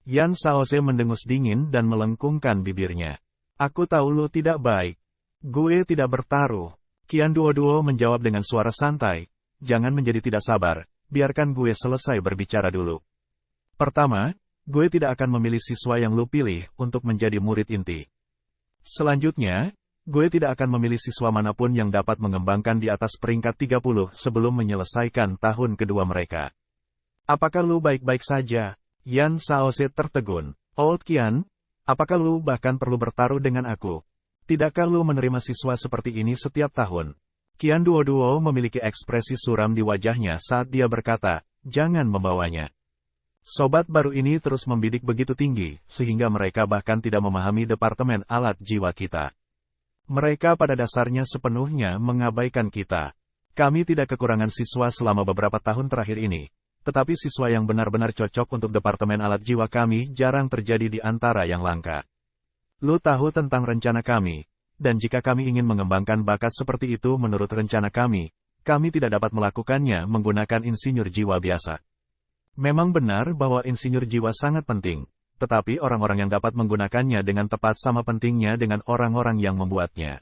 Yan Shaoze mendengus dingin dan melengkungkan bibirnya. Aku tahu lu tidak baik. Gue tidak bertaruh. Qian Duo menjawab dengan suara santai. Jangan menjadi tidak sabar, biarkan gue selesai berbicara dulu. Pertama, gue tidak akan memilih siswa yang lu pilih untuk menjadi murid inti. Selanjutnya, gue tidak akan memilih siswa manapun yang dapat mengembangkan di atas peringkat 30 sebelum menyelesaikan tahun kedua mereka. Apakah lu baik-baik saja? Yan Shaoze tertegun. Old Qian, apakah lu bahkan perlu bertaruh dengan aku? Tidakkah lu menerima siswa seperti ini setiap tahun? Qian Duo memiliki ekspresi suram di wajahnya saat dia berkata, jangan membawanya. Sobat baru ini terus membidik begitu tinggi, sehingga mereka bahkan tidak memahami Departemen Alat Jiwa kita. Mereka pada dasarnya sepenuhnya mengabaikan kita. Kami tidak kekurangan siswa selama beberapa tahun terakhir ini, tetapi siswa yang benar-benar cocok untuk Departemen Alat Jiwa kami jarang terjadi di antara yang langka. Lu tahu tentang rencana kami, dan jika kami ingin mengembangkan bakat seperti itu menurut rencana kami tidak dapat melakukannya menggunakan insinyur jiwa biasa. Memang benar bahwa insinyur jiwa sangat penting. Tetapi orang-orang yang dapat menggunakannya dengan tepat sama pentingnya dengan orang-orang yang membuatnya.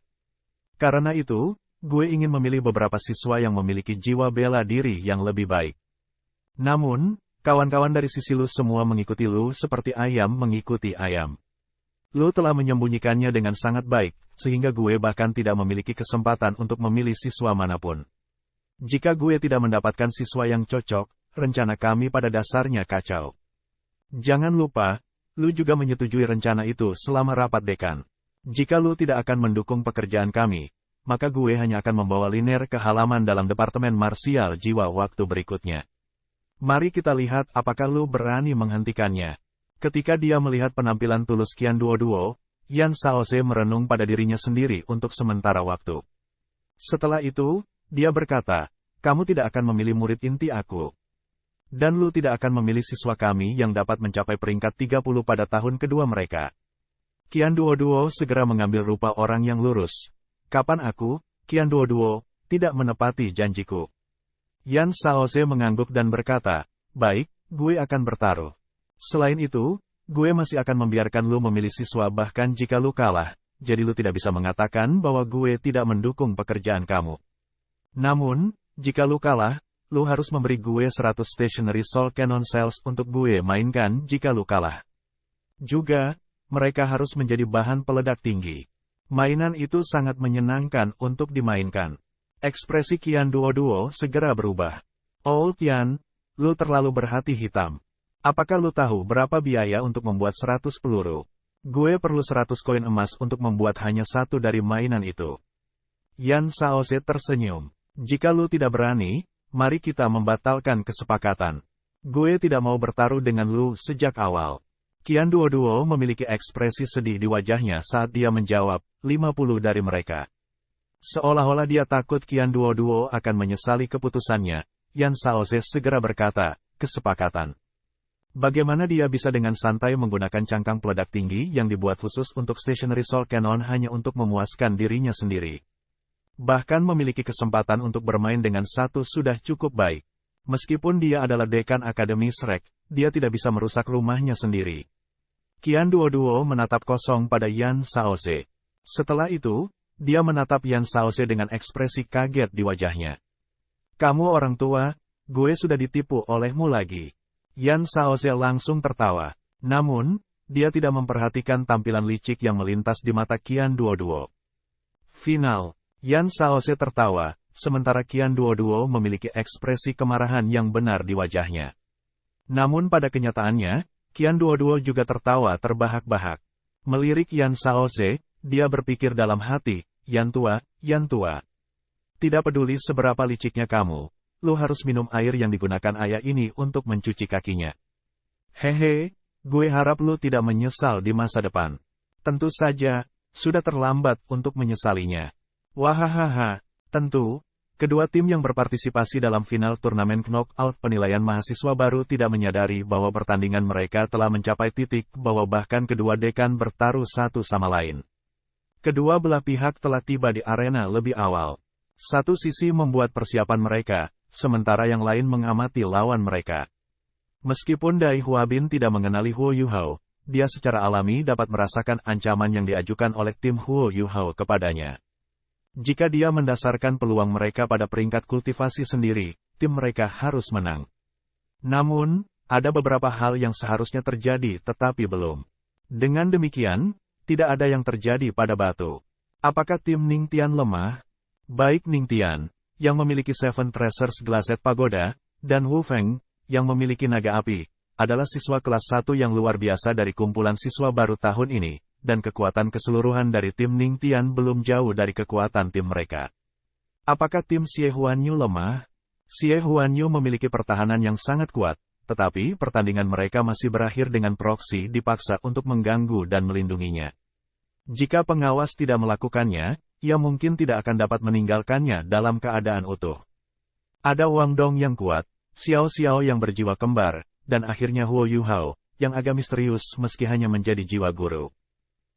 Karena itu, gue ingin memilih beberapa siswa yang memiliki jiwa bela diri yang lebih baik. Namun, kawan-kawan dari sisi lu semua mengikuti lu seperti ayam mengikuti ayam. Lu telah menyembunyikannya dengan sangat baik, sehingga gue bahkan tidak memiliki kesempatan untuk memilih siswa manapun. Jika gue tidak mendapatkan siswa yang cocok, rencana kami pada dasarnya kacau. Jangan lupa, lu juga menyetujui rencana itu selama rapat dekan. Jika lu tidak akan mendukung pekerjaan kami, maka gue hanya akan membawa Liner ke halaman dalam Departemen Marsial Jiwa waktu berikutnya. Mari kita lihat apakah lu berani menghentikannya. Ketika dia melihat penampilan tulus Qian Duo, Yan Shaoze merenung pada dirinya sendiri untuk sementara waktu. Setelah itu, dia berkata, kamu tidak akan memilih murid inti aku. Dan lu tidak akan memilih siswa kami yang dapat mencapai peringkat 30 pada tahun kedua mereka. Qian Duo segera mengambil rupa orang yang lurus. Kapan aku, Qian Duo, tidak menepati janjiku? Yan Shaoze mengangguk dan berkata, baik, gue akan bertaruh. Selain itu, gue masih akan membiarkan lu memilih siswa bahkan jika lu kalah, jadi lu tidak bisa mengatakan bahwa gue tidak mendukung pekerjaan kamu. Namun, jika lu kalah, lu harus memberi gue 100 Stationary Soul Cannon Cells untuk gue mainkan jika lu kalah. Juga, mereka harus menjadi bahan peledak tinggi. Mainan itu sangat menyenangkan untuk dimainkan. Ekspresi Qian Duo segera berubah. Old Yan, lu terlalu berhati hitam. Apakah lu tahu berapa biaya untuk membuat 100 peluru? Gue perlu 100 koin emas untuk membuat hanya satu dari mainan itu. Yan Shaoze tersenyum. Jika lu tidak berani, mari kita membatalkan kesepakatan. Gue tidak mau bertaruh dengan lu sejak awal. Qian Duo memiliki ekspresi sedih di wajahnya saat dia menjawab, 50 dari mereka. Seolah-olah dia takut Qian Duo akan menyesali keputusannya, Yan Shaoze segera berkata, kesepakatan. Bagaimana dia bisa dengan santai menggunakan cangkang peledak tinggi yang dibuat khusus untuk Stationary Soul Cannon hanya untuk memuaskan dirinya sendiri. Bahkan memiliki kesempatan untuk bermain dengan satu sudah cukup baik. Meskipun dia adalah dekan Akademi Shrek, dia tidak bisa merusak rumahnya sendiri. Qian Duo menatap kosong pada Yan Shaoze. Setelah itu, dia menatap Yan Shaoze dengan ekspresi kaget di wajahnya. Kamu orang tua, gue sudah ditipu olehmu lagi. Yan Shaoze langsung tertawa. Namun, dia tidak memperhatikan tampilan licik yang melintas di mata Qian Duoduo. Final. Yan Shaoze tertawa, sementara Qian Duoduo memiliki ekspresi kemarahan yang benar di wajahnya. Namun pada kenyataannya, Qian Duoduo juga tertawa terbahak-bahak. Melirik Yan Shaoze, dia berpikir dalam hati, Yan tua, Yan tua. Tidak peduli seberapa liciknya kamu, lu harus minum air yang digunakan ayah ini untuk mencuci kakinya. Hehe, gue harap lu tidak menyesal di masa depan. Tentu saja, sudah terlambat untuk menyesalinya. Wahahaha, tentu, kedua tim yang berpartisipasi dalam final turnamen knockout penilaian mahasiswa baru tidak menyadari bahwa pertandingan mereka telah mencapai titik bahwa bahkan kedua dekan bertaruh satu sama lain. Kedua belah pihak telah tiba di arena lebih awal. Satu sisi membuat persiapan mereka, sementara yang lain mengamati lawan mereka. Meskipun Dai Huabin tidak mengenali Huo Yuhao, dia secara alami dapat merasakan ancaman yang diajukan oleh tim Huo Yuhao kepadanya. Jika dia mendasarkan peluang mereka pada peringkat kultivasi sendiri, tim mereka harus menang. Namun, ada beberapa hal yang seharusnya terjadi tetapi belum. Dengan demikian, tidak ada yang terjadi pada batu. Apakah tim Ningtian lemah? Baik Ningtian, yang memiliki Seven Treasures Glazed Pagoda, dan Wu Feng, yang memiliki naga api, adalah siswa kelas 1 yang luar biasa dari kumpulan siswa baru tahun ini, dan kekuatan keseluruhan dari tim Ningtian belum jauh dari kekuatan tim mereka. Apakah tim Xie Huanyu lemah? Xie Huanyu memiliki pertahanan yang sangat kuat, tetapi pertandingan mereka masih berakhir dengan proksi dipaksa untuk mengganggu dan melindunginya. Jika pengawas tidak melakukannya, ia mungkin tidak akan dapat meninggalkannya dalam keadaan utuh. Ada Wang Dong yang kuat, Xiao Xiao yang berjiwa kembar, dan akhirnya Huo Yuhao, yang agak misterius meski hanya menjadi jiwa guru.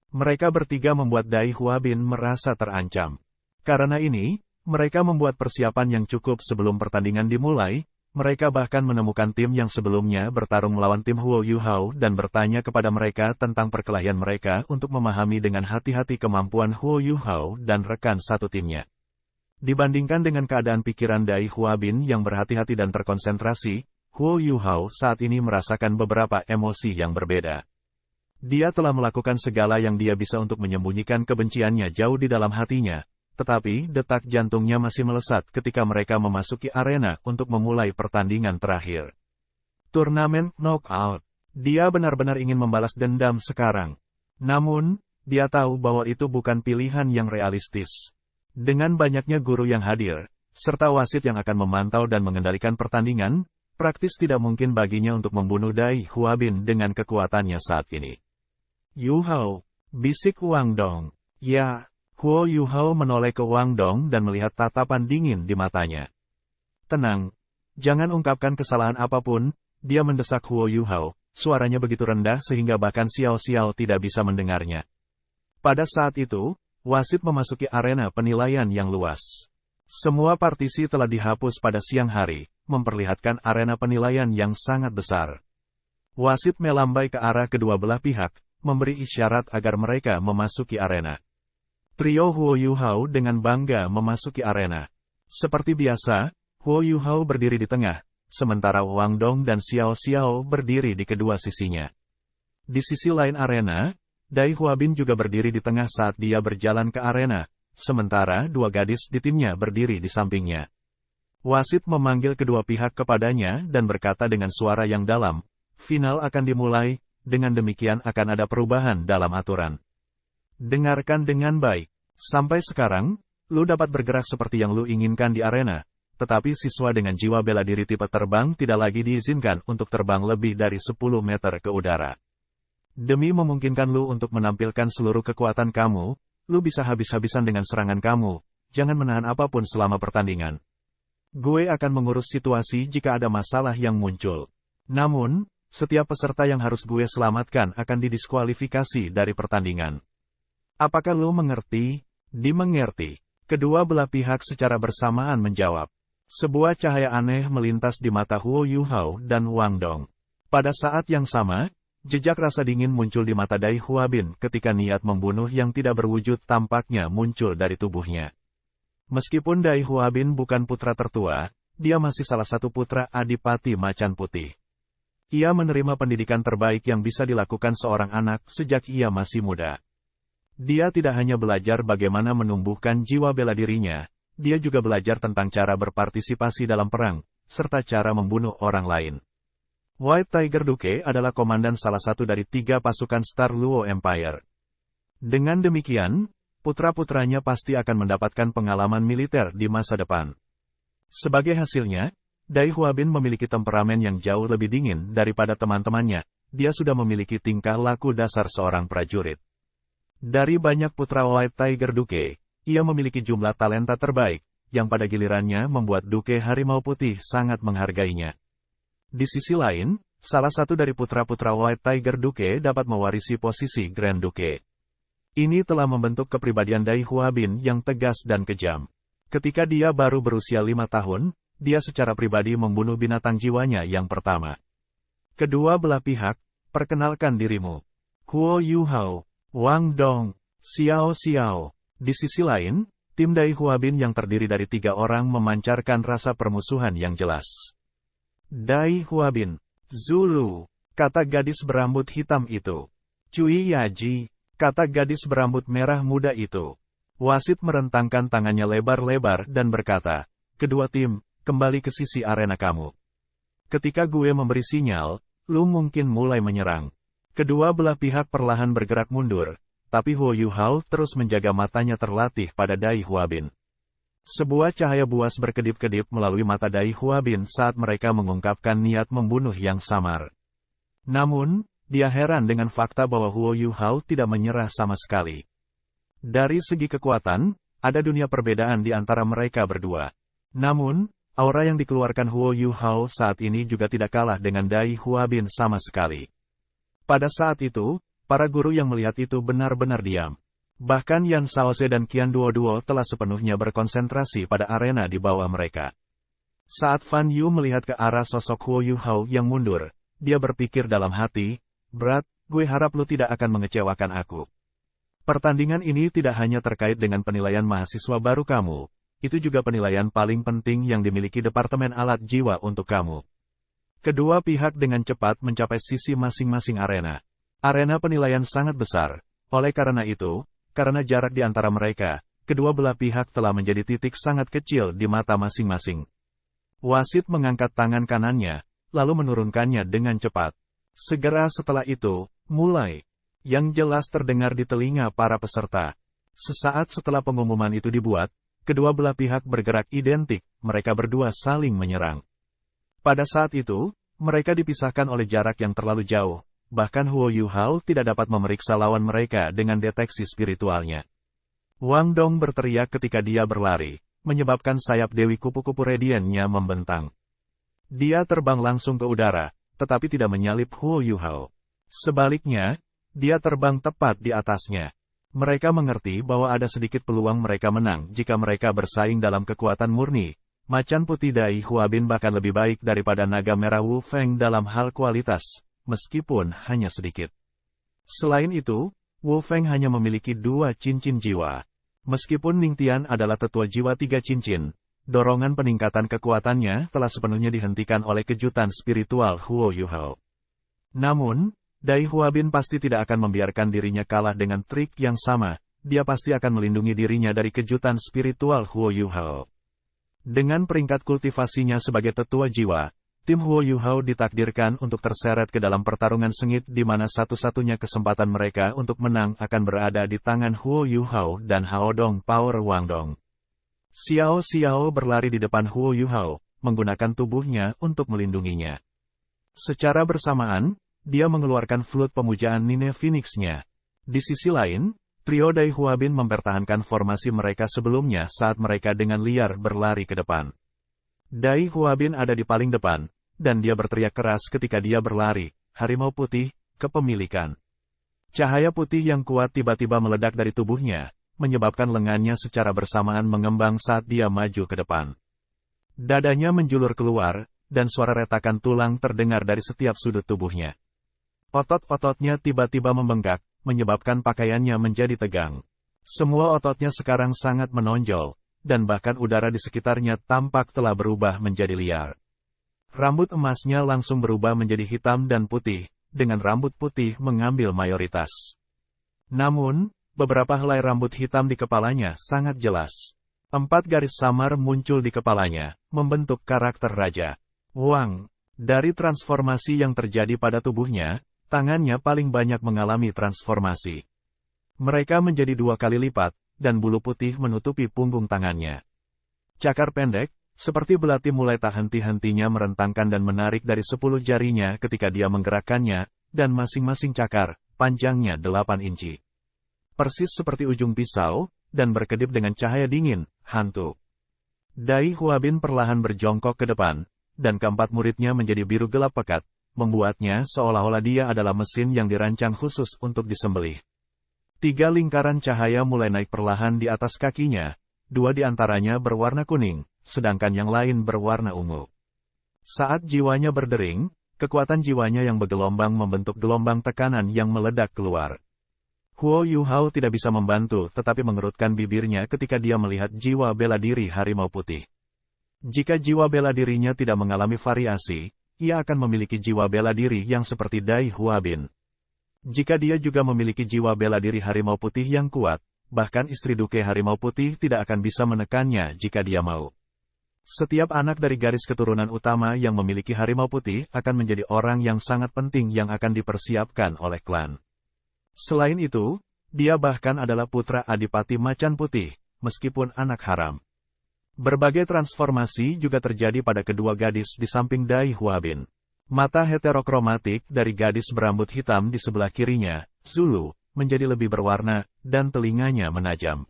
Mereka bertiga membuat Dai Huabin merasa terancam. Karena ini, mereka membuat persiapan yang cukup sebelum pertandingan dimulai. Mereka bahkan menemukan tim yang sebelumnya bertarung melawan tim Huo Yuhao dan bertanya kepada mereka tentang perkelahian mereka untuk memahami dengan hati-hati kemampuan Huo Yuhao dan rekan satu timnya. Dibandingkan dengan keadaan pikiran Dai Huabin yang berhati-hati dan terkonsentrasi, Huo Yuhao saat ini merasakan beberapa emosi yang berbeda. Dia telah melakukan segala yang dia bisa untuk menyembunyikan kebenciannya jauh di dalam hatinya. Tetapi, detak jantungnya masih melesat ketika mereka memasuki arena untuk memulai pertandingan terakhir. Turnamen knockout. Dia benar-benar ingin membalas dendam sekarang. Namun, dia tahu bahwa itu bukan pilihan yang realistis. Dengan banyaknya guru yang hadir, serta wasit yang akan memantau dan mengendalikan pertandingan, praktis tidak mungkin baginya untuk membunuh Dai Huabin dengan kekuatannya saat ini. Yuhao, bisik Wang Dong. Ya. Huo Yuhao menoleh ke Wang Dong dan melihat tatapan dingin di matanya. Tenang, jangan ungkapkan kesalahan apapun, dia mendesak Huo Yuhao, suaranya begitu rendah sehingga bahkan Xiao Xiao tidak bisa mendengarnya. Pada saat itu, wasit memasuki arena penilaian yang luas. Semua partisi telah dihapus pada siang hari, memperlihatkan arena penilaian yang sangat besar. Wasit melambai ke arah kedua belah pihak, memberi isyarat agar mereka memasuki arena. Trio Huo Yuhao dengan bangga memasuki arena. Seperti biasa, Huo Yuhao berdiri di tengah, sementara Wang Dong dan Xiao Xiao berdiri di kedua sisinya. Di sisi lain arena, Dai Huabin juga berdiri di tengah saat dia berjalan ke arena, sementara dua gadis di timnya berdiri di sampingnya. Wasit memanggil kedua pihak kepadanya dan berkata dengan suara yang dalam, "Final akan dimulai, dengan demikian akan ada perubahan dalam aturan. Dengarkan dengan baik. Sampai sekarang, lu dapat bergerak seperti yang lu inginkan di arena, tetapi siswa dengan jiwa bela diri tipe terbang tidak lagi diizinkan untuk terbang lebih dari 10 meter ke udara. Demi memungkinkan lu untuk menampilkan seluruh kekuatan kamu, lu bisa habis-habisan dengan serangan kamu, jangan menahan apapun selama pertandingan. Gue akan mengurus situasi jika ada masalah yang muncul. Namun, setiap peserta yang harus gue selamatkan akan didiskualifikasi dari pertandingan. Apakah lu mengerti?" Dimengerti. Kedua belah pihak secara bersamaan menjawab. Sebuah cahaya aneh melintas di mata Huo Yuhao dan Wang Dong. Pada saat yang sama, jejak rasa dingin muncul di mata Dai Huabin ketika niat membunuh yang tidak berwujud tampaknya muncul dari tubuhnya. Meskipun Dai Huabin bukan putra tertua, dia masih salah satu putra Adipati Macan Putih. Ia menerima pendidikan terbaik yang bisa dilakukan seorang anak sejak ia masih muda. Dia tidak hanya belajar bagaimana menumbuhkan jiwa bela dirinya, dia juga belajar tentang cara berpartisipasi dalam perang, serta cara membunuh orang lain. White Tiger Duke adalah komandan salah satu dari 3 pasukan Star Luo Empire. Dengan demikian, putra-putranya pasti akan mendapatkan pengalaman militer di masa depan. Sebagai hasilnya, Dai Huabin memiliki temperamen yang jauh lebih dingin daripada teman-temannya. Dia sudah memiliki tingkah laku dasar seorang prajurit. Dari banyak putra White Tiger Duke, ia memiliki jumlah talenta terbaik, yang pada gilirannya membuat Duke Harimau Putih sangat menghargainya. Di sisi lain, salah satu dari putra-putra White Tiger Duke dapat mewarisi posisi Grand Duke. Ini telah membentuk kepribadian Dai Huabin yang tegas dan kejam. Ketika dia baru berusia 5 tahun, dia secara pribadi membunuh binatang jiwanya yang pertama. Kedua belah pihak, perkenalkan dirimu. Huo Yuhao, Wang Dong, Xiao Xiao. Di sisi lain, tim Dai Huabin yang terdiri dari 3 orang memancarkan rasa permusuhan yang jelas. Dai Huabin, Zulu, kata gadis berambut hitam itu. Cui Yaji, kata gadis berambut merah muda itu. Wasit merentangkan tangannya lebar-lebar dan berkata, kedua tim, kembali ke sisi arena kamu. Ketika gue memberi sinyal, lu mungkin mulai menyerang. Kedua belah pihak perlahan bergerak mundur, tapi Huo Yuhao terus menjaga matanya terlatih pada Dai Huabin. Sebuah cahaya buas berkedip-kedip melalui mata Dai Huabin saat mereka mengungkapkan niat membunuh yang samar. Namun, dia heran dengan fakta bahwa Huo Yuhao tidak menyerah sama sekali. Dari segi kekuatan, ada dunia perbedaan di antara mereka berdua. Namun, aura yang dikeluarkan Huo Yuhao saat ini juga tidak kalah dengan Dai Huabin sama sekali. Pada saat itu, para guru yang melihat itu benar-benar diam. Bahkan Yan Shaoze dan Qian Duo telah sepenuhnya berkonsentrasi pada arena di bawah mereka. Saat Fan Yu melihat ke arah sosok Huo Yuhao yang mundur, dia berpikir dalam hati, "Berat, gue harap lu tidak akan mengecewakan aku." Pertandingan ini tidak hanya terkait dengan penilaian mahasiswa baru kamu, itu juga penilaian paling penting yang dimiliki Departemen Alat Jiwa untuk kamu. Kedua pihak dengan cepat mencapai sisi masing-masing arena. Arena penilaian sangat besar, oleh karena itu, karena jarak di antara mereka, kedua belah pihak telah menjadi titik sangat kecil di mata masing-masing. Wasit mengangkat tangan kanannya, lalu menurunkannya dengan cepat. Segera setelah itu, mulai. Yang jelas terdengar di telinga para peserta. Sesaat setelah pengumuman itu dibuat, kedua belah pihak bergerak identik, mereka berdua saling menyerang. Pada saat itu, mereka dipisahkan oleh jarak yang terlalu jauh. Bahkan Huo Yuhao tidak dapat memeriksa lawan mereka dengan deteksi spiritualnya. Wang Dong berteriak ketika dia berlari, menyebabkan sayap Dewi Kupu-Kupu Radiantnya membentang. Dia terbang langsung ke udara, tetapi tidak menyalip Huo Yuhao. Sebaliknya, dia terbang tepat di atasnya. Mereka mengerti bahwa ada sedikit peluang mereka menang jika mereka bersaing dalam kekuatan murni. Macan putih Dai Huabin bahkan lebih baik daripada naga merah Wu Feng dalam hal kualitas, meskipun hanya sedikit. Selain itu, Wu Feng hanya memiliki 2 cincin jiwa. Meskipun Ning Tian adalah tetua jiwa 3 cincin, dorongan peningkatan kekuatannya telah sepenuhnya dihentikan oleh kejutan spiritual Huo Yuhao. Namun, Dai Huabin pasti tidak akan membiarkan dirinya kalah dengan trik yang sama, dia pasti akan melindungi dirinya dari kejutan spiritual Huo Yuhao. Dengan peringkat kultivasinya sebagai tetua jiwa, tim Huo Yuhao ditakdirkan untuk terseret ke dalam pertarungan sengit di mana satu-satunya kesempatan mereka untuk menang akan berada di tangan Huo Yuhao dan Hao Dong Power Wang Dong. Xiao Xiao berlari di depan Huo Yuhao, menggunakan tubuhnya untuk melindunginya. Secara bersamaan, dia mengeluarkan flute pemujaan Nine Phoenix-nya. Di sisi lain, trio Dai Huabin mempertahankan formasi mereka sebelumnya saat mereka dengan liar berlari ke depan. Dai Huabin ada di paling depan, dan dia berteriak keras ketika dia berlari, harimau putih, kepemilikan. Cahaya putih yang kuat tiba-tiba meledak dari tubuhnya, menyebabkan lengannya secara bersamaan mengembang saat dia maju ke depan. Dadanya menjulur keluar, dan suara retakan tulang terdengar dari setiap sudut tubuhnya. Otot-ototnya tiba-tiba membengkak, menyebabkan pakaiannya menjadi tegang. Semua ototnya sekarang sangat menonjol, dan bahkan udara di sekitarnya tampak telah berubah menjadi liar. Rambut emasnya langsung berubah menjadi hitam dan putih, dengan rambut putih mengambil mayoritas. Namun, beberapa helai rambut hitam di kepalanya sangat jelas. 4 garis samar muncul di kepalanya, membentuk karakter raja. Wang, dari transformasi yang terjadi pada tubuhnya, tangannya paling banyak mengalami transformasi. Mereka menjadi 2 kali lipat, dan bulu putih menutupi punggung tangannya. Cakar pendek, seperti belati mulai tak henti-hentinya merentangkan dan menarik dari 10 jarinya ketika dia menggerakkannya, dan masing-masing cakar, panjangnya 8 inci. Persis seperti ujung pisau, dan berkedip dengan cahaya dingin, hantu. Dai Huabin perlahan berjongkok ke depan, dan keempat muridnya menjadi biru gelap pekat, membuatnya seolah-olah dia adalah mesin yang dirancang khusus untuk disembelih. 3 lingkaran cahaya mulai naik perlahan di atas kakinya, 2 di antaranya berwarna kuning, sedangkan yang lain berwarna ungu. Saat jiwanya berdering, kekuatan jiwanya yang bergelombang membentuk gelombang tekanan yang meledak keluar. Huo Yuhao tidak bisa membantu tetapi mengerutkan bibirnya ketika dia melihat jiwa bela diri harimau putih. Jika jiwa bela dirinya tidak mengalami variasi, ia akan memiliki jiwa bela diri yang seperti Dai Huabin. Jika dia juga memiliki jiwa bela diri harimau putih yang kuat, bahkan istri duke harimau putih tidak akan bisa menekannya jika dia mau. Setiap anak dari garis keturunan utama yang memiliki harimau putih akan menjadi orang yang sangat penting yang akan dipersiapkan oleh klan. Selain itu, dia bahkan adalah putra Adipati Macan Putih, meskipun anak haram. Berbagai transformasi juga terjadi pada kedua gadis di samping Dai Huabin. Mata heterokromatik dari gadis berambut hitam di sebelah kirinya, Zulu, menjadi lebih berwarna, dan telinganya menajam.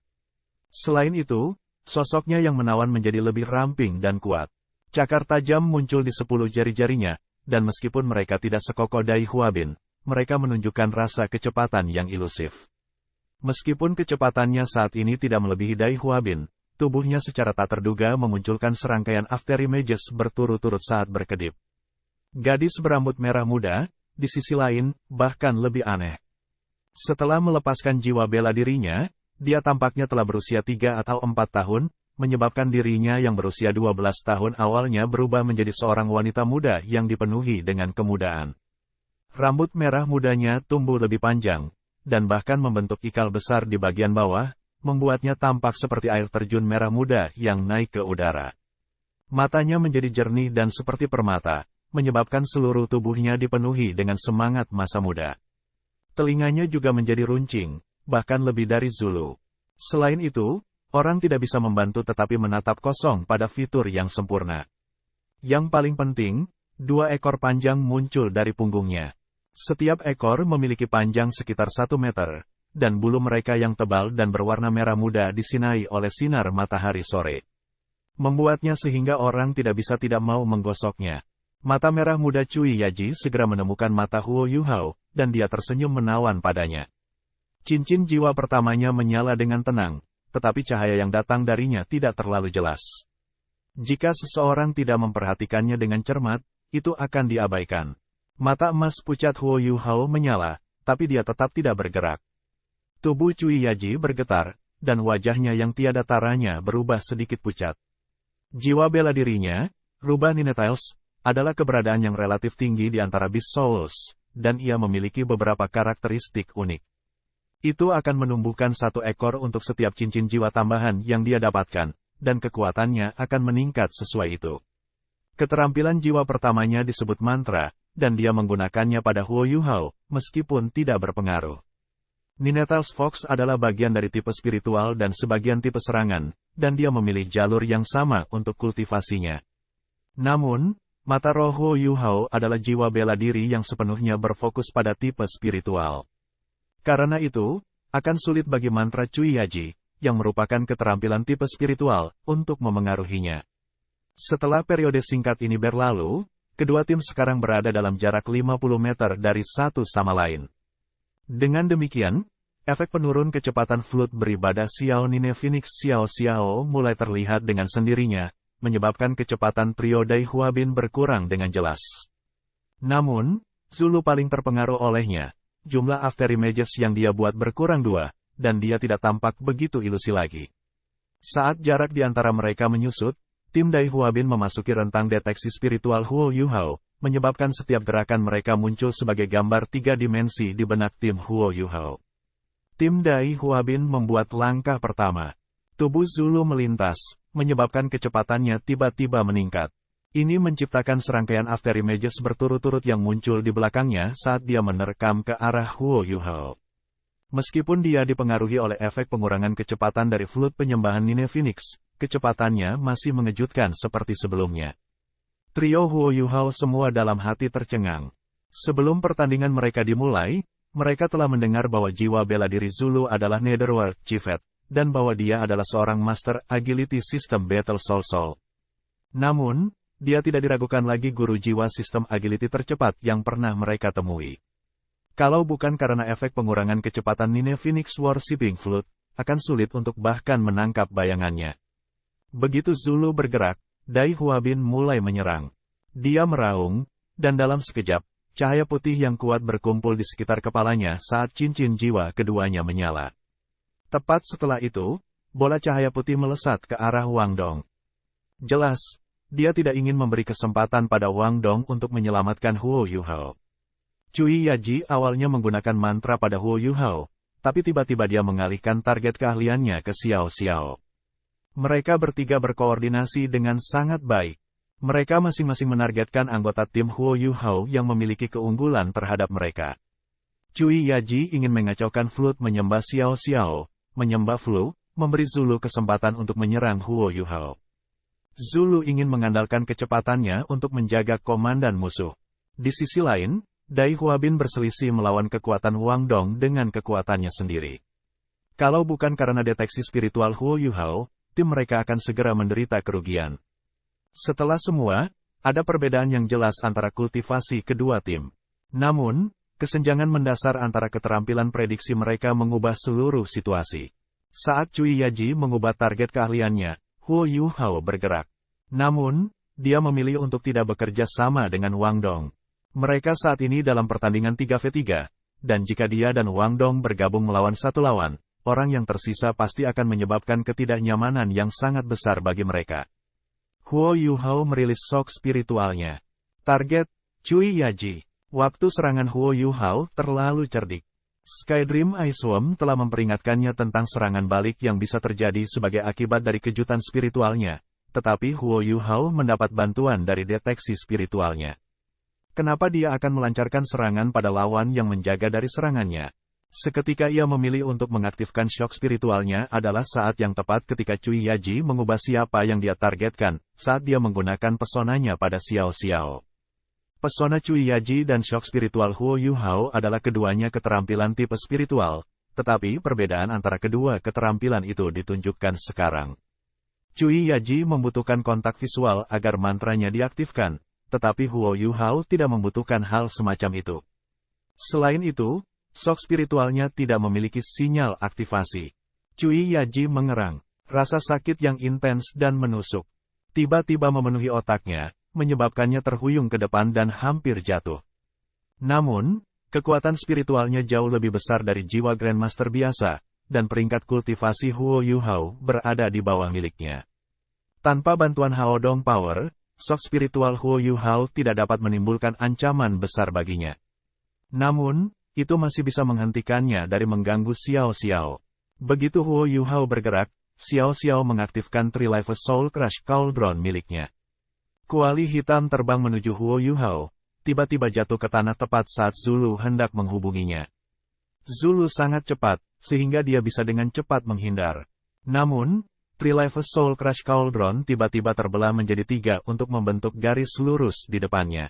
Selain itu, sosoknya yang menawan menjadi lebih ramping dan kuat. Cakar tajam muncul di 10 jari-jarinya, dan meskipun mereka tidak sekokoh Dai Huabin, mereka menunjukkan rasa kecepatan yang ilusif. Meskipun kecepatannya saat ini tidak melebihi Dai Huabin, tubuhnya secara tak terduga memunculkan serangkaian after images berturut-turut saat berkedip. Gadis berambut merah muda, di sisi lain, bahkan lebih aneh. Setelah melepaskan jiwa bela dirinya, dia tampaknya telah berusia 3 atau 4 tahun, menyebabkan dirinya yang berusia 12 tahun awalnya berubah menjadi seorang wanita muda yang dipenuhi dengan kemudaan. Rambut merah mudanya tumbuh lebih panjang, dan bahkan membentuk ikal besar di bagian bawah, membuatnya tampak seperti air terjun merah muda yang naik ke udara. Matanya menjadi jernih dan seperti permata, menyebabkan seluruh tubuhnya dipenuhi dengan semangat masa muda. Telinganya juga menjadi runcing, bahkan lebih dari Zulu. Selain itu, orang tidak bisa membantu tetapi menatap kosong pada fitur yang sempurna. Yang paling penting, 2 ekor panjang muncul dari punggungnya. Setiap ekor memiliki panjang sekitar 1 meter, dan bulu mereka yang tebal dan berwarna merah muda disinari oleh sinar matahari sore. Membuatnya sehingga orang tidak bisa tidak mau menggosoknya. Mata merah muda Cui Yaji segera menemukan mata Huo Yuhao, dan dia tersenyum menawan padanya. Cincin jiwa pertamanya menyala dengan tenang, tetapi cahaya yang datang darinya tidak terlalu jelas. Jika seseorang tidak memperhatikannya dengan cermat, itu akan diabaikan. Mata emas pucat Huo Yuhao menyala, tapi dia tetap tidak bergerak. Tubuh Cui Yaji bergetar, dan wajahnya yang tiada taranya berubah sedikit pucat. Jiwa bela dirinya, rubah Ninetales, adalah keberadaan yang relatif tinggi di antara Beast Souls, dan ia memiliki beberapa karakteristik unik. Itu akan menumbuhkan 1 ekor untuk setiap cincin jiwa tambahan yang dia dapatkan, dan kekuatannya akan meningkat sesuai itu. Keterampilan jiwa pertamanya disebut mantra, dan dia menggunakannya pada Huo Yuhao, meskipun tidak berpengaruh. Ninetales Fox adalah bagian dari tipe spiritual dan sebagian tipe serangan, dan dia memilih jalur yang sama untuk kultivasinya. Namun, mata roh Huo Yuhao adalah jiwa bela diri yang sepenuhnya berfokus pada tipe spiritual. Karena itu, akan sulit bagi mantra Cui Yaji, yang merupakan keterampilan tipe spiritual, untuk memengaruhinya. Setelah periode singkat ini berlalu, kedua tim sekarang berada dalam jarak 50 meter dari satu sama lain. Dengan demikian, efek penurun kecepatan flut beribadah Xiao Nine Phoenix Xiao mulai terlihat dengan sendirinya, menyebabkan kecepatan trio Dai Huabin berkurang dengan jelas. Namun, Zulu paling terpengaruh olehnya. Jumlah after images yang dia buat berkurang 2, dan dia tidak tampak begitu ilusi lagi. Saat jarak di antara mereka menyusut, tim Dai Huabin memasuki rentang deteksi spiritual Huo Yuhao, menyebabkan setiap gerakan mereka muncul sebagai gambar 3 dimensi di benak tim Huo Yuhao. Tim Dai Huabin membuat langkah pertama. Tubuh Zulu melintas, menyebabkan kecepatannya tiba-tiba meningkat. Ini menciptakan serangkaian after images berturut-turut yang muncul di belakangnya saat dia menerkam ke arah Huo Yuhao. Meskipun dia dipengaruhi oleh efek pengurangan kecepatan dari flut penyembahan Nine Phoenix, kecepatannya masih mengejutkan seperti sebelumnya. Trio Huo Yuhao semua dalam hati tercengang. Sebelum pertandingan mereka dimulai, mereka telah mendengar bahwa jiwa bela diri Zulu adalah Netherworld Chiefet, dan bahwa dia adalah seorang Master Agility System Battle Soul. Namun, dia tidak diragukan lagi guru jiwa sistem agility tercepat yang pernah mereka temui. Kalau bukan karena efek pengurangan kecepatan Nine Phoenix Worshipping Flute, akan sulit untuk bahkan menangkap bayangannya. Begitu Zulu bergerak, Dai Huabin mulai menyerang. Dia meraung, dan dalam sekejap, cahaya putih yang kuat berkumpul di sekitar kepalanya saat cincin jiwa keduanya menyala. Tepat setelah itu, bola cahaya putih melesat ke arah Wang Dong. Jelas, dia tidak ingin memberi kesempatan pada Wang Dong untuk menyelamatkan Huo Yuhao. Cui Yaji awalnya menggunakan mantra pada Huo Yuhao, tapi tiba-tiba dia mengalihkan target keahliannya ke Xiao Xiao. Mereka bertiga berkoordinasi dengan sangat baik. Mereka masing-masing menargetkan anggota tim Huo Yuhao yang memiliki keunggulan terhadap mereka. Cui Yaji ingin mengacaukan Flute menyembah Xiao Xiao, menyembah Flu, memberi Zulu kesempatan untuk menyerang Huo Yuhao. Zulu ingin mengandalkan kecepatannya untuk menjaga komandan musuh. Di sisi lain, Dai Huabin berselisih melawan kekuatan Wang Dong dengan kekuatannya sendiri. Kalau bukan karena deteksi spiritual Huo Yuhao, tim mereka akan segera menderita kerugian. Setelah semua, ada perbedaan yang jelas antara kultivasi kedua tim. Namun, kesenjangan mendasar antara keterampilan prediksi mereka mengubah seluruh situasi. Saat Cui Yaji mengubah target keahliannya, Huo Yuhao bergerak. Namun, dia memilih untuk tidak bekerja sama dengan Wang Dong. Mereka saat ini dalam pertandingan 3v3, dan jika dia dan Wang Dong bergabung melawan satu lawan, orang yang tersisa pasti akan menyebabkan ketidaknyamanan yang sangat besar bagi mereka. Huo Yuhao merilis shock spiritualnya. Target, Cui Yaji. Waktu serangan Huo Yuhao terlalu cerdik. Skydream Iceworm telah memperingatkannya tentang serangan balik yang bisa terjadi sebagai akibat dari kejutan spiritualnya, tetapi Huo Yuhao mendapat bantuan dari deteksi spiritualnya. Kenapa dia akan melancarkan serangan pada lawan yang menjaga dari serangannya? Seketika ia memilih untuk mengaktifkan shock spiritualnya adalah saat yang tepat ketika Cui Yaji mengubah siapa yang dia targetkan, saat dia menggunakan pesonanya pada Xiao Xiao. Pesona Cui Yaji dan shock spiritual Huo Yuhao adalah keduanya keterampilan tipe spiritual, tetapi perbedaan antara kedua keterampilan itu ditunjukkan sekarang. Cui Yaji membutuhkan kontak visual agar mantranya diaktifkan, tetapi Huo Yuhao tidak membutuhkan hal semacam itu. Selain itu, shock spiritualnya tidak memiliki sinyal aktivasi. Cui Yaji mengerang, rasa sakit yang intens dan menusuk. Tiba-tiba memenuhi otaknya, menyebabkannya terhuyung ke depan dan hampir jatuh. Namun, kekuatan spiritualnya jauh lebih besar dari jiwa Grandmaster biasa, dan peringkat kultivasi Huo Yuhao berada di bawah miliknya. Tanpa bantuan Haodong Power, shock spiritual Huo Yuhao tidak dapat menimbulkan ancaman besar baginya. Namun, itu masih bisa menghentikannya dari mengganggu Xiao Xiao. Begitu Huo Yuhao bergerak, Xiao Xiao mengaktifkan Tri-Life Soul Crush Cauldron miliknya. Kuali hitam terbang menuju Huo Yuhao, tiba-tiba jatuh ke tanah tepat saat Zulu hendak menghubunginya. Zulu sangat cepat, sehingga dia bisa dengan cepat menghindar. Namun, Tri-Life Soul Crush Cauldron tiba-tiba terbelah menjadi 3 untuk membentuk garis lurus di depannya.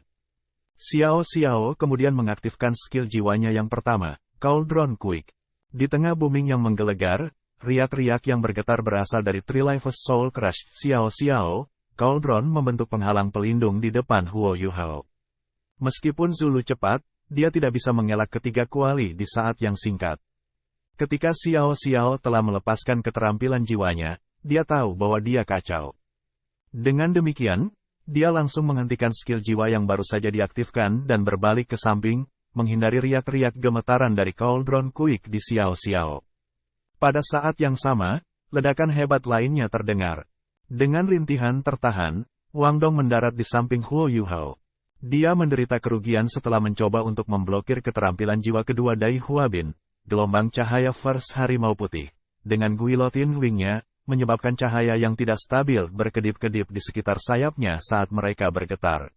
Xiao Xiao kemudian mengaktifkan skill jiwanya yang pertama, Cauldron Quick. Di tengah booming yang menggelegar, riak-riak yang bergetar berasal dari Tri-Life Soul Crush Xiao Xiao. Cauldron membentuk penghalang pelindung di depan Huo Yuhao. Meskipun Zulu cepat, dia tidak bisa mengelak ketiga kuali di saat yang singkat. Ketika Xiao Xiao telah melepaskan keterampilan jiwanya, dia tahu bahwa dia kacau. Dengan demikian, dia langsung menghentikan skill jiwa yang baru saja diaktifkan dan berbalik ke samping, menghindari riak-riak gemetaran dari Cauldron Quick di Xiao Xiao. Pada saat yang sama, ledakan hebat lainnya terdengar. Dengan rintihan tertahan, Wang Dong mendarat di samping Huo Yuhao. Dia menderita kerugian setelah mencoba untuk memblokir keterampilan jiwa kedua Dai Huabin, gelombang cahaya First Harimau Putih. Dengan guillotine wing-nya, menyebabkan cahaya yang tidak stabil berkedip-kedip di sekitar sayapnya saat mereka bergetar.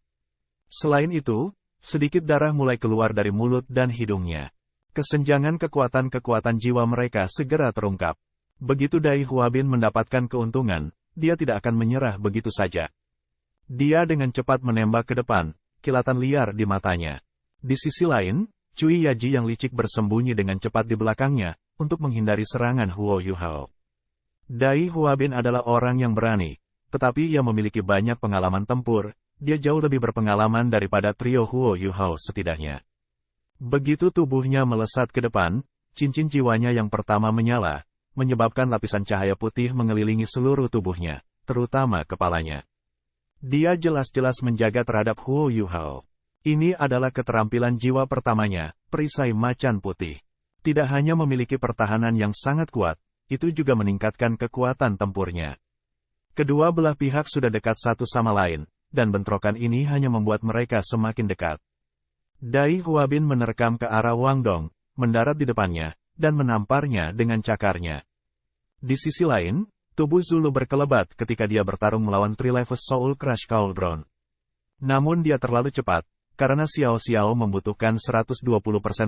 Selain itu, sedikit darah mulai keluar dari mulut dan hidungnya. Kesenjangan kekuatan jiwa mereka segera terungkap. Begitu Dai Huabin mendapatkan keuntungan, dia tidak akan menyerah begitu saja. Dia dengan cepat menembak ke depan, kilatan liar di matanya. Di sisi lain, Cui Yaji yang licik bersembunyi dengan cepat di belakangnya, untuk menghindari serangan Huo Yuhao. Dai Huabin adalah orang yang berani, tetapi ia memiliki banyak pengalaman tempur, dia jauh lebih berpengalaman daripada trio Huo Yuhao setidaknya. Begitu tubuhnya melesat ke depan, cincin jiwanya yang pertama menyala, menyebabkan lapisan cahaya putih mengelilingi seluruh tubuhnya, terutama kepalanya. Dia jelas-jelas menjaga terhadap Huo Yuhao. Ini adalah keterampilan jiwa pertamanya, perisai macan putih. Tidak hanya memiliki pertahanan yang sangat kuat, itu juga meningkatkan kekuatan tempurnya. Kedua belah pihak sudah dekat satu sama lain, dan bentrokan ini hanya membuat mereka semakin dekat. Dai Huabin menerkam ke arah Wang Dong, mendarat di depannya, dan menamparnya dengan cakarnya. Di sisi lain, tubuh Zulu berkelebat ketika dia bertarung melawan Trilevous Soul Crush Cauldron. Namun dia terlalu cepat, karena Xiao Xiao membutuhkan 120%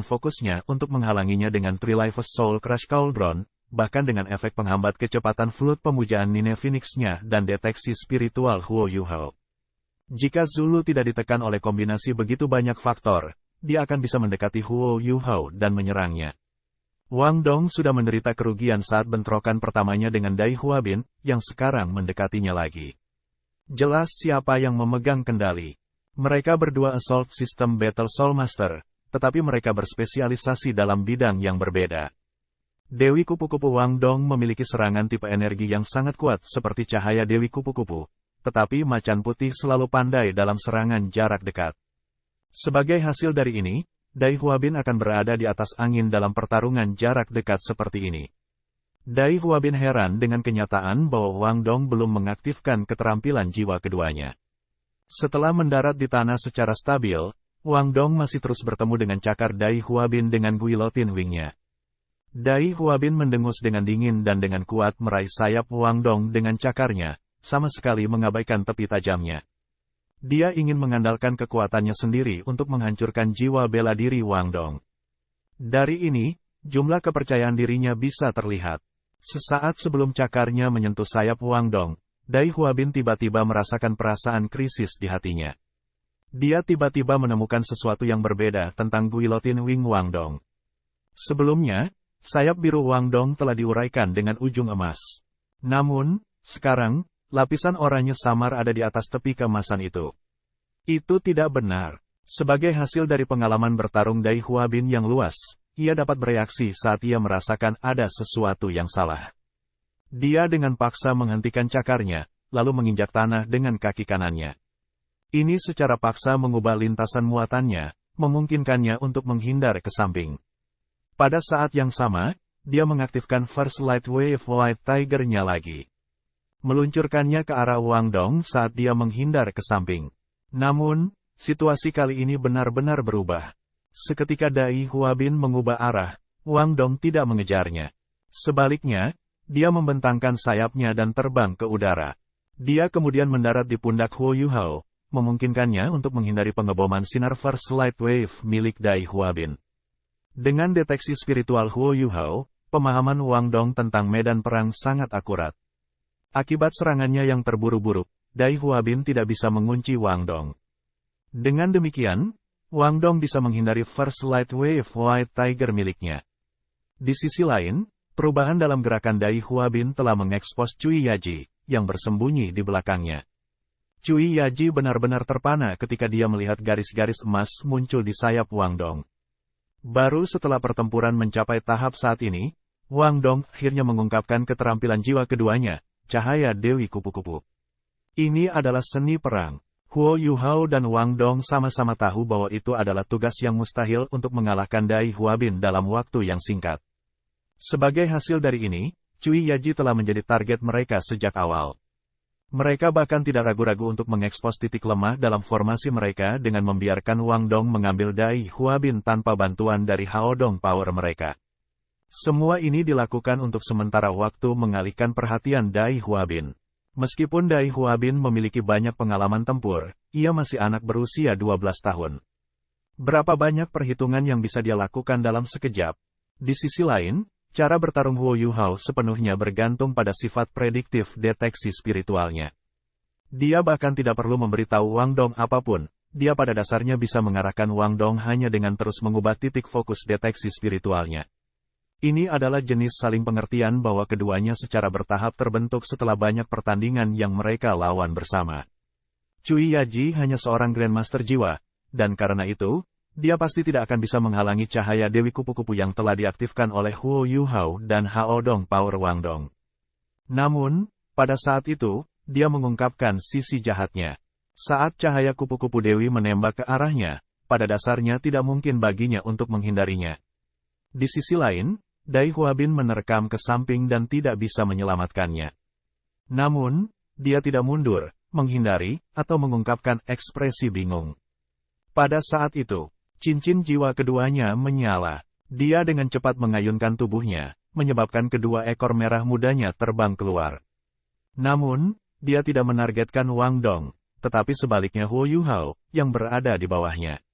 fokusnya untuk menghalanginya dengan Trilevous Soul Crush Cauldron, bahkan dengan efek penghambat kecepatan flut pemujaan Nine Phoenix-nya dan deteksi spiritual Huo Yuhao. Jika Zulu tidak ditekan oleh kombinasi begitu banyak faktor, dia akan bisa mendekati Huo Yuhao dan menyerangnya. Wang Dong sudah menderita kerugian saat bentrokan pertamanya dengan Dai Huabin, yang sekarang mendekatinya lagi. Jelas siapa yang memegang kendali. Mereka berdua Assault System Battle Soul Master, tetapi mereka berspesialisasi dalam bidang yang berbeda. Dewi Kupu-Kupu Wang Dong memiliki serangan tipe energi yang sangat kuat seperti cahaya Dewi Kupu-Kupu, tetapi macan putih selalu pandai dalam serangan jarak dekat. Sebagai hasil dari ini, Dai Huabin akan berada di atas angin dalam pertarungan jarak dekat seperti ini. Dai Huabin heran dengan kenyataan bahwa Wang Dong belum mengaktifkan keterampilan jiwa keduanya. Setelah mendarat di tanah secara stabil, Wang Dong masih terus bertemu dengan cakar Dai Huabin dengan guillotine wing-nya. Dai Huabin mendengus dengan dingin dan dengan kuat meraih sayap Wang Dong dengan cakarnya, sama sekali mengabaikan tepi tajamnya. Dia ingin mengandalkan kekuatannya sendiri untuk menghancurkan jiwa bela diri Wang Dong. Dari ini, jumlah kepercayaan dirinya bisa terlihat. Sesaat sebelum cakarnya menyentuh sayap Wang Dong, Dai Huabin tiba-tiba merasakan perasaan krisis di hatinya. Dia tiba-tiba menemukan sesuatu yang berbeda tentang guillotine wing Wang Dong. Sebelumnya, sayap biru Wang Dong telah diuraikan dengan ujung emas. Namun, sekarang, lapisan oranye samar ada di atas tepi keemasan itu. Itu tidak benar. Sebagai hasil dari pengalaman bertarung Dai Huabin yang luas, ia dapat bereaksi saat ia merasakan ada sesuatu yang salah. Dia dengan paksa menghentikan cakarnya, lalu menginjak tanah dengan kaki kanannya. Ini secara paksa mengubah lintasan muatannya, memungkinkannya untuk menghindar ke samping. Pada saat yang sama, dia mengaktifkan First Light Wave White Tiger-nya lagi. Meluncurkannya ke arah Wang Dong saat dia menghindar ke samping. Namun, situasi kali ini benar-benar berubah. Seketika Dai Huabin mengubah arah, Wang Dong tidak mengejarnya. Sebaliknya, dia membentangkan sayapnya dan terbang ke udara. Dia kemudian mendarat di pundak Huo Yuhao, memungkinkannya untuk menghindari pengeboman sinar First Light Wave milik Dai Huabin. Dengan deteksi spiritual Huo Yuhao, pemahaman Wang Dong tentang medan perang sangat akurat. Akibat serangannya yang terburu-buru, Dai Huabin tidak bisa mengunci Wang Dong. Dengan demikian, Wang Dong bisa menghindari First Light Wave White Tiger miliknya. Di sisi lain, perubahan dalam gerakan Dai Huabin telah mengekspos Cui Yaji, yang bersembunyi di belakangnya. Cui Yaji benar-benar terpana ketika dia melihat garis-garis emas muncul di sayap Wang Dong. Baru setelah pertempuran mencapai tahap saat ini, Wang Dong akhirnya mengungkapkan keterampilan jiwa keduanya, cahaya Dewi Kupu-Kupu. Ini adalah seni perang. Huo Yuhao dan Wang Dong sama-sama tahu bahwa itu adalah tugas yang mustahil untuk mengalahkan Dai Huabin dalam waktu yang singkat. Sebagai hasil dari ini, Cui Yaji telah menjadi target mereka sejak awal. Mereka bahkan tidak ragu-ragu untuk mengekspos titik lemah dalam formasi mereka dengan membiarkan Wang Dong mengambil Dai Huabin tanpa bantuan dari Hao Dong Power mereka. Semua ini dilakukan untuk sementara waktu mengalihkan perhatian Dai Huabin. Meskipun Dai Huabin memiliki banyak pengalaman tempur, ia masih anak berusia 12 tahun. Berapa banyak perhitungan yang bisa dia lakukan dalam sekejap? Di sisi lain, cara bertarung Huo Yuhao sepenuhnya bergantung pada sifat prediktif deteksi spiritualnya. Dia bahkan tidak perlu memberitahu Wang Dong apapun, dia pada dasarnya bisa mengarahkan Wang Dong hanya dengan terus mengubah titik fokus deteksi spiritualnya. Ini adalah jenis saling pengertian bahwa keduanya secara bertahap terbentuk setelah banyak pertandingan yang mereka lawan bersama. Cui Yaji hanya seorang Grandmaster jiwa, dan karena itu, dia pasti tidak akan bisa menghalangi cahaya Dewi Kupu-Kupu yang telah diaktifkan oleh Huo Yuhao dan Hao Dong Power Wang Dong. Namun, pada saat itu, dia mengungkapkan sisi jahatnya. Saat cahaya kupu-kupu Dewi menembak ke arahnya, pada dasarnya tidak mungkin baginya untuk menghindarinya. Di sisi lain, Dai Huabin menerkam ke samping dan tidak bisa menyelamatkannya. Namun, dia tidak mundur, menghindari, atau mengungkapkan ekspresi bingung. Pada saat itu, cincin jiwa keduanya menyala. Dia dengan cepat mengayunkan tubuhnya, menyebabkan kedua ekor merah mudanya terbang keluar. Namun, dia tidak menargetkan Wang Dong, tetapi sebaliknya Huo Yuhao, yang berada di bawahnya.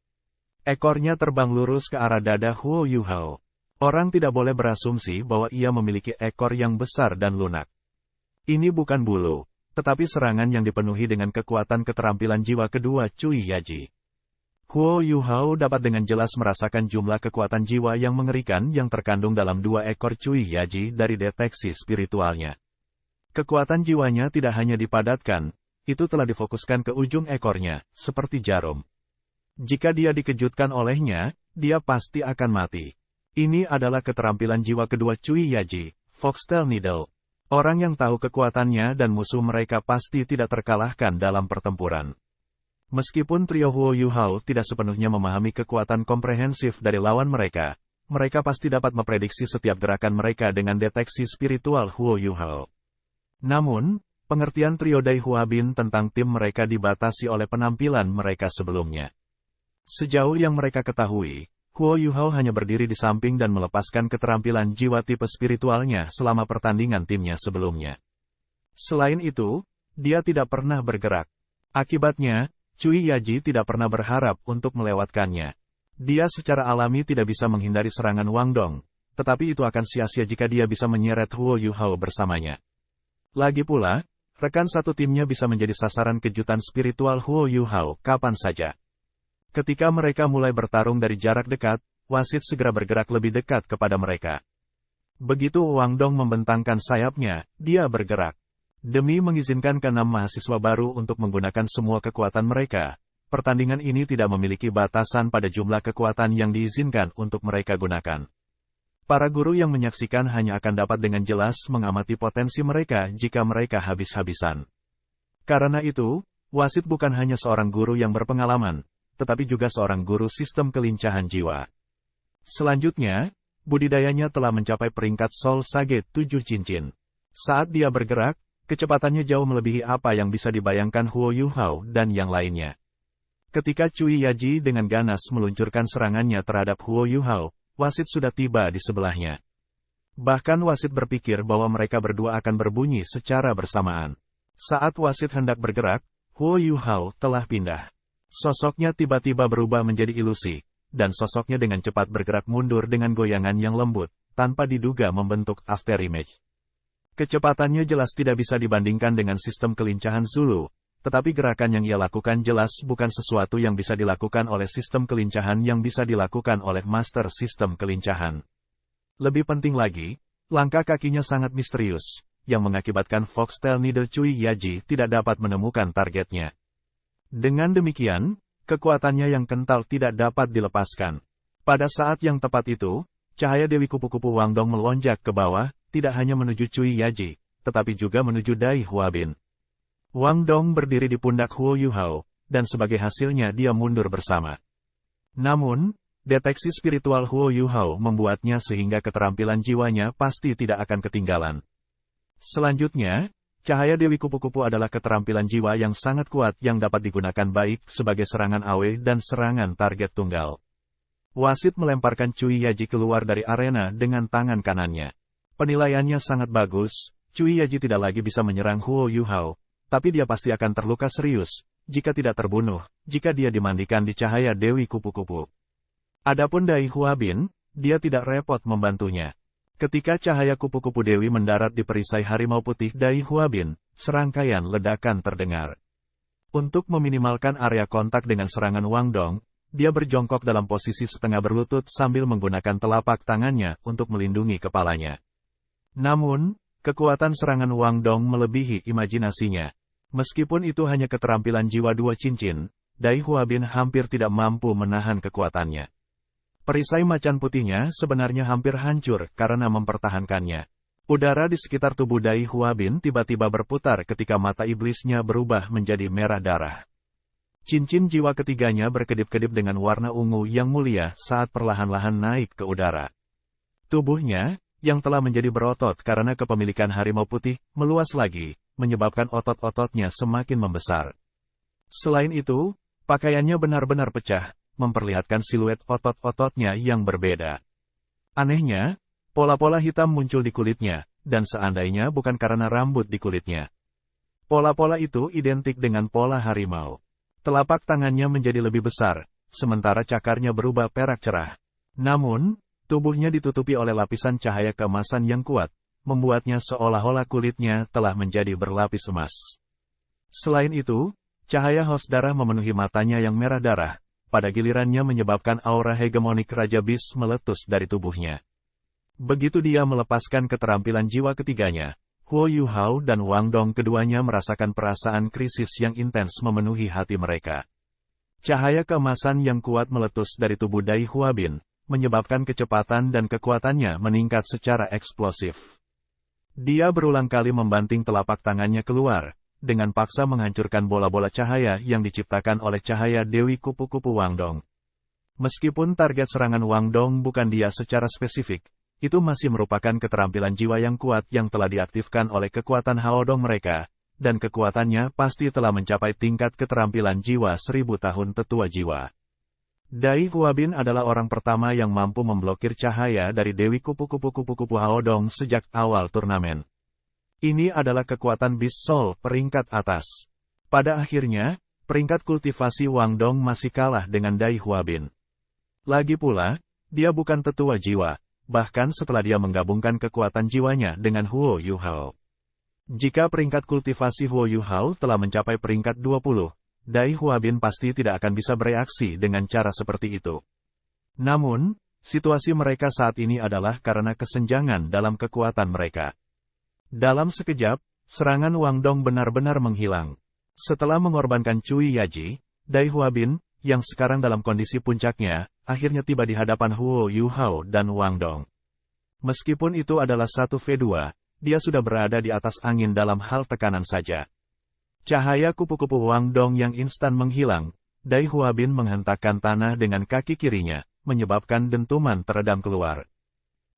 Ekornya terbang lurus ke arah dada Huo Yuhao. Orang tidak boleh berasumsi bahwa ia memiliki ekor yang besar dan lunak. Ini bukan bulu, tetapi serangan yang dipenuhi dengan kekuatan keterampilan jiwa kedua Cui Yaji. Huo Yuhao dapat dengan jelas merasakan jumlah kekuatan jiwa yang mengerikan yang terkandung dalam dua ekor Cui Yaji dari deteksi spiritualnya. Kekuatan jiwanya tidak hanya dipadatkan, itu telah difokuskan ke ujung ekornya, seperti jarum. Jika dia dikejutkan olehnya, dia pasti akan mati. Ini adalah keterampilan jiwa kedua Cui Yaji, Foxtail Needle. Orang yang tahu kekuatannya dan musuh mereka pasti tidak terkalahkan dalam pertempuran. Meskipun trio Huo Yuhao tidak sepenuhnya memahami kekuatan komprehensif dari lawan mereka, mereka pasti dapat memprediksi setiap gerakan mereka dengan deteksi spiritual Huo Yuhao. Namun, pengertian trio Dai Huabin tentang tim mereka dibatasi oleh penampilan mereka sebelumnya. Sejauh yang mereka ketahui, Huo Yuhao hanya berdiri di samping dan melepaskan keterampilan jiwa tipe spiritualnya selama pertandingan timnya sebelumnya. Selain itu, dia tidak pernah bergerak. Akibatnya, Cui Yaji tidak pernah berharap untuk melewatkannya. Dia secara alami tidak bisa menghindari serangan Wang Dong, tetapi itu akan sia-sia jika dia bisa menyeret Huo Yuhao bersamanya. Lagi pula, rekan satu timnya bisa menjadi sasaran kejutan spiritual Huo Yuhao kapan saja. Ketika mereka mulai bertarung dari jarak dekat, wasit segera bergerak lebih dekat kepada mereka. Begitu Wang Dong membentangkan sayapnya, dia bergerak. Demi mengizinkan keenam mahasiswa baru untuk menggunakan semua kekuatan mereka, pertandingan ini tidak memiliki batasan pada jumlah kekuatan yang diizinkan untuk mereka gunakan. Para guru yang menyaksikan hanya akan dapat dengan jelas mengamati potensi mereka jika mereka habis-habisan. Karena itu, wasit bukan hanya seorang guru yang berpengalaman, tetapi juga seorang guru sistem kelincahan jiwa. Selanjutnya, budidayanya telah mencapai peringkat Soul Sage 7 cincin. Saat dia bergerak, kecepatannya jauh melebihi apa yang bisa dibayangkan Huo Yuhao dan yang lainnya. Ketika Cui Yaji dengan ganas meluncurkan serangannya terhadap Huo Yuhao, wasit sudah tiba di sebelahnya. Bahkan wasit berpikir bahwa mereka berdua akan berbunyi secara bersamaan. Saat wasit hendak bergerak, Huo Yuhao telah pindah. Sosoknya tiba-tiba berubah menjadi ilusi, dan sosoknya dengan cepat bergerak mundur dengan goyangan yang lembut, tanpa diduga membentuk after image. Kecepatannya jelas tidak bisa dibandingkan dengan sistem kelincahan Zulu, tetapi gerakan yang ia lakukan jelas bukan sesuatu yang bisa dilakukan oleh sistem kelincahan yang bisa dilakukan oleh master sistem kelincahan. Lebih penting lagi, langkah kakinya sangat misterius, yang mengakibatkan Foxtail Needle Cui Yaji tidak dapat menemukan targetnya. Dengan demikian, kekuatannya yang kental tidak dapat dilepaskan. Pada saat yang tepat itu, cahaya Dewi Kupu-Kupu Wang Dong melonjak ke bawah, tidak hanya menuju Cui Yaji, tetapi juga menuju Dai Huabin. Wang Dong berdiri di pundak Huo Yuhao, dan sebagai hasilnya dia mundur bersama. Namun, deteksi spiritual Huo Yuhao membuatnya sehingga keterampilan jiwanya pasti tidak akan ketinggalan. Selanjutnya, cahaya Dewi Kupu-Kupu adalah keterampilan jiwa yang sangat kuat yang dapat digunakan baik sebagai serangan AoE dan serangan target tunggal. Wasit melemparkan Cui Yaji keluar dari arena dengan tangan kanannya. Penilaiannya sangat bagus, Cui Yaji tidak lagi bisa menyerang Huo Yuhao, tapi dia pasti akan terluka serius, jika tidak terbunuh, jika dia dimandikan di cahaya Dewi Kupu-Kupu. Adapun Dai Huabin, dia tidak repot membantunya. Ketika cahaya kupu-kupu Dewi mendarat di perisai harimau putih Dai Huabin, serangkaian ledakan terdengar. Untuk meminimalkan area kontak dengan serangan Wang Dong, dia berjongkok dalam posisi setengah berlutut sambil menggunakan telapak tangannya untuk melindungi kepalanya. Namun, kekuatan serangan Wang Dong melebihi imajinasinya. Meskipun itu hanya keterampilan jiwa dua cincin, Dai Huabin hampir tidak mampu menahan kekuatannya. Perisai macan putihnya sebenarnya hampir hancur karena mempertahankannya. Udara di sekitar tubuh Dai Huabin tiba-tiba berputar ketika mata iblisnya berubah menjadi merah darah. Cincin jiwa ketiganya berkedip-kedip dengan warna ungu yang mulia saat perlahan-lahan naik ke udara. Tubuhnya, yang telah menjadi berotot karena kepemilikan harimau putih, meluas lagi, menyebabkan otot-ototnya semakin membesar. Selain itu, pakaiannya benar-benar pecah, memperlihatkan siluet otot-ototnya yang berbeda. Anehnya, pola-pola hitam muncul di kulitnya, dan seandainya bukan karena rambut di kulitnya. Pola-pola itu identik dengan pola harimau. Telapak tangannya menjadi lebih besar, sementara cakarnya berubah perak cerah. Namun, tubuhnya ditutupi oleh lapisan cahaya keemasan yang kuat, membuatnya seolah-olah kulitnya telah menjadi berlapis emas. Selain itu, cahaya haus darah memenuhi matanya yang merah darah, pada gilirannya menyebabkan aura hegemonik Raja Bis meletus dari tubuhnya. Begitu dia melepaskan keterampilan jiwa ketiganya, Huo Yuhao dan Wang Dong keduanya merasakan perasaan krisis yang intens memenuhi hati mereka. Cahaya keemasan yang kuat meletus dari tubuh Dai Huabin, menyebabkan kecepatan dan kekuatannya meningkat secara eksplosif. Dia berulang kali membanting telapak tangannya keluar, dengan paksa menghancurkan bola-bola cahaya yang diciptakan oleh cahaya Dewi Kupu-Kupu Wang Dong. Meskipun target serangan Wang Dong bukan dia secara spesifik, itu masih merupakan keterampilan jiwa yang kuat yang telah diaktifkan oleh kekuatan Haodong mereka, dan kekuatannya pasti telah mencapai tingkat keterampilan jiwa 1000 tahun tetua jiwa. Dai Huabin adalah orang pertama yang mampu memblokir cahaya dari Dewi Kupu-Kupu Haodong sejak awal turnamen. Ini adalah kekuatan Beast Soul peringkat atas. Pada akhirnya, peringkat kultivasi Wang Dong masih kalah dengan Dai Huabin. Lagi pula, dia bukan tetua jiwa, bahkan setelah dia menggabungkan kekuatan jiwanya dengan Huo Yuhao. Jika peringkat kultivasi Huo Yuhao telah mencapai peringkat 20, Dai Huabin pasti tidak akan bisa bereaksi dengan cara seperti itu. Namun, situasi mereka saat ini adalah karena kesenjangan dalam kekuatan mereka. Dalam sekejap, serangan Wang Dong benar-benar menghilang. Setelah mengorbankan Cui Yaji, Dai Huabin, yang sekarang dalam kondisi puncaknya, akhirnya tiba di hadapan Huo Yuhao dan Wang Dong. Meskipun itu adalah 1v2, dia sudah berada di atas angin dalam hal tekanan saja. Cahaya kupu-kupu Wang Dong yang instan menghilang, Dai Huabin menghentakkan tanah dengan kaki kirinya, menyebabkan dentuman teredam keluar.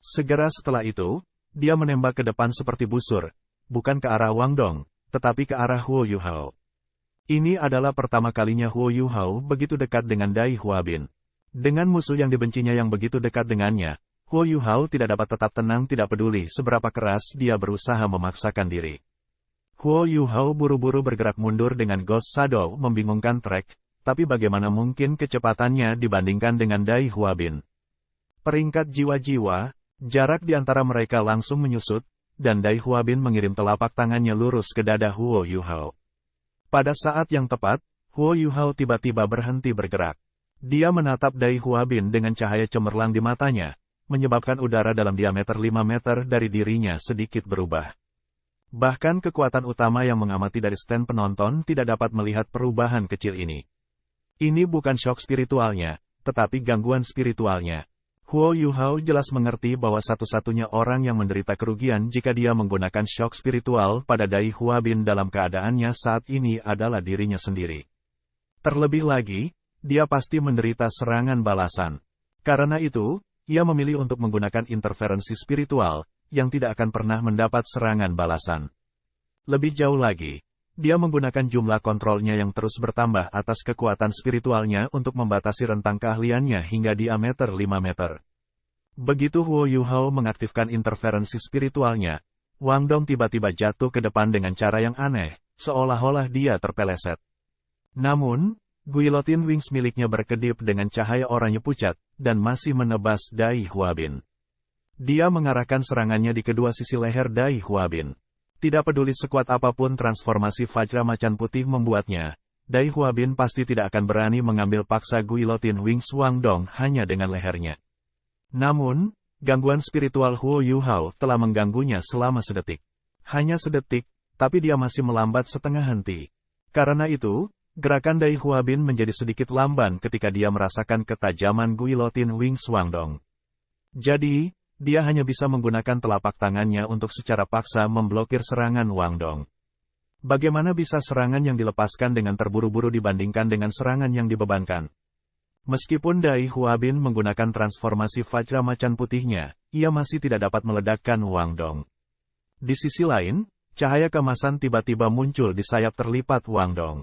Segera setelah itu, dia menembak ke depan seperti busur, bukan ke arah Wang Dong, tetapi ke arah Huo Yuhao. Ini adalah pertama kalinya Huo Yuhao begitu dekat dengan Dai Huabin. Dengan musuh yang dibencinya yang begitu dekat dengannya, Huo Yuhao tidak dapat tetap tenang tidak peduli seberapa keras dia berusaha memaksakan diri. Huo Yuhao buru-buru bergerak mundur dengan Ghost Shadow membingungkan Trek, tapi bagaimana mungkin kecepatannya dibandingkan dengan Dai Huabin. Peringkat jiwa-jiwa, jarak di antara mereka langsung menyusut, dan Dai Huabin mengirim telapak tangannya lurus ke dada Huo Yuhao. Pada saat yang tepat, Huo Yuhao tiba-tiba berhenti bergerak. Dia menatap Dai Huabin dengan cahaya cemerlang di matanya, menyebabkan udara dalam diameter 5 meter dari dirinya sedikit berubah. Bahkan kekuatan utama yang mengamati dari stand penonton tidak dapat melihat perubahan kecil ini. Ini bukan shock spiritualnya, tetapi gangguan spiritualnya. Huo Yuhao jelas mengerti bahwa satu-satunya orang yang menderita kerugian jika dia menggunakan shock spiritual pada Dai Huabin dalam keadaannya saat ini adalah dirinya sendiri. Terlebih lagi, dia pasti menderita serangan balasan. Karena itu, ia memilih untuk menggunakan interferensi spiritual, yang tidak akan pernah mendapat serangan balasan. Lebih jauh lagi, dia menggunakan jumlah kontrolnya yang terus bertambah atas kekuatan spiritualnya untuk membatasi rentang keahliannya hingga diameter 5 meter. Begitu Huo Yuhao mengaktifkan interferensi spiritualnya, Wang Dong tiba-tiba jatuh ke depan dengan cara yang aneh, seolah-olah dia terpeleset. Namun, guillotine wings miliknya berkedip dengan cahaya oranye pucat, dan masih menebas Dai Huabin. Dia mengarahkan serangannya di kedua sisi leher Dai Huabin. Tidak peduli sekuat apapun transformasi Vajra Macan Putih membuatnya, Dai Huabin pasti tidak akan berani mengambil paksa guillotine wings Wang Dong hanya dengan lehernya. Namun, gangguan spiritual Huo Yuhao telah mengganggunya selama sedetik. Hanya sedetik, tapi dia masih melambat setengah henti. Karena itu, gerakan Dai Huabin menjadi sedikit lamban ketika dia merasakan ketajaman guillotine wings Wang Dong. Jadi, dia hanya bisa menggunakan telapak tangannya untuk secara paksa memblokir serangan Wang Dong. Bagaimana bisa serangan yang dilepaskan dengan terburu-buru dibandingkan dengan serangan yang dibebankan? Meskipun Dai Huabin menggunakan transformasi Vajra Macan Putihnya, ia masih tidak dapat meledakkan Wang Dong. Di sisi lain, cahaya keemasan tiba-tiba muncul di sayap terlipat Wang Dong.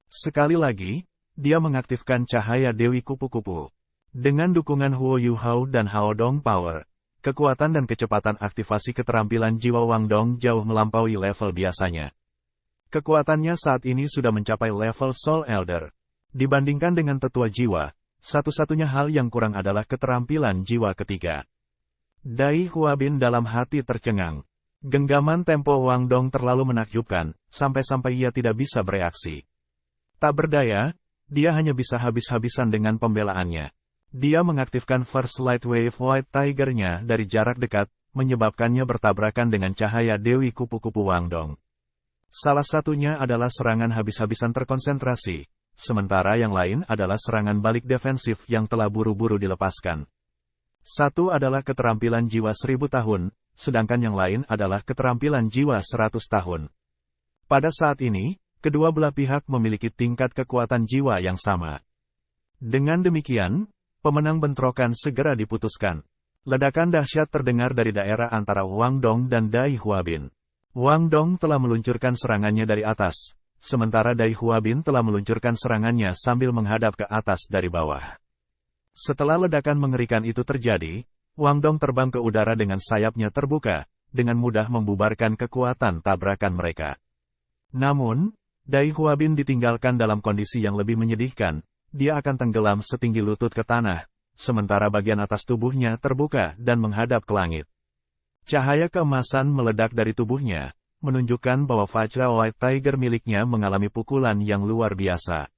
Sekali lagi, dia mengaktifkan cahaya Dewi Kupu-Kupu. Dengan dukungan Huo Yuhao dan Hao Dong Power, kekuatan dan kecepatan aktivasi keterampilan jiwa Wang Dong jauh melampaui level biasanya. Kekuatannya saat ini sudah mencapai level Soul Elder. Dibandingkan dengan tetua jiwa, satu-satunya hal yang kurang adalah keterampilan jiwa ketiga. Dai Huabin dalam hati tercengang. Genggaman tempo Wang Dong terlalu menakjubkan, sampai-sampai ia tidak bisa bereaksi. Tak berdaya, dia hanya bisa habis-habisan dengan pembelaannya. Dia mengaktifkan First Light Wave White Tiger-nya dari jarak dekat, menyebabkannya bertabrakan dengan cahaya Dewi Kupu-Kupu Wang Dong. Salah satunya adalah serangan habis-habisan terkonsentrasi, sementara yang lain adalah serangan balik defensif yang telah buru-buru dilepaskan. Satu adalah keterampilan jiwa 1000 tahun, sedangkan yang lain adalah keterampilan jiwa 100 tahun. Pada saat ini, kedua belah pihak memiliki tingkat kekuatan jiwa yang sama. Dengan demikian, pemenang bentrokan segera diputuskan. Ledakan dahsyat terdengar dari daerah antara Wang Dong dan Dai Huabin. Wang Dong telah meluncurkan serangannya dari atas, sementara Dai Huabin telah meluncurkan serangannya sambil menghadap ke atas dari bawah. Setelah ledakan mengerikan itu terjadi, Wang Dong terbang ke udara dengan sayapnya terbuka, dengan mudah membubarkan kekuatan tabrakan mereka. Namun, Dai Huabin ditinggalkan dalam kondisi yang lebih menyedihkan. Dia akan tenggelam setinggi lutut ke tanah, sementara bagian atas tubuhnya terbuka dan menghadap ke langit. Cahaya keemasan meledak dari tubuhnya, menunjukkan bahwa Vajra White Tiger miliknya mengalami pukulan yang luar biasa.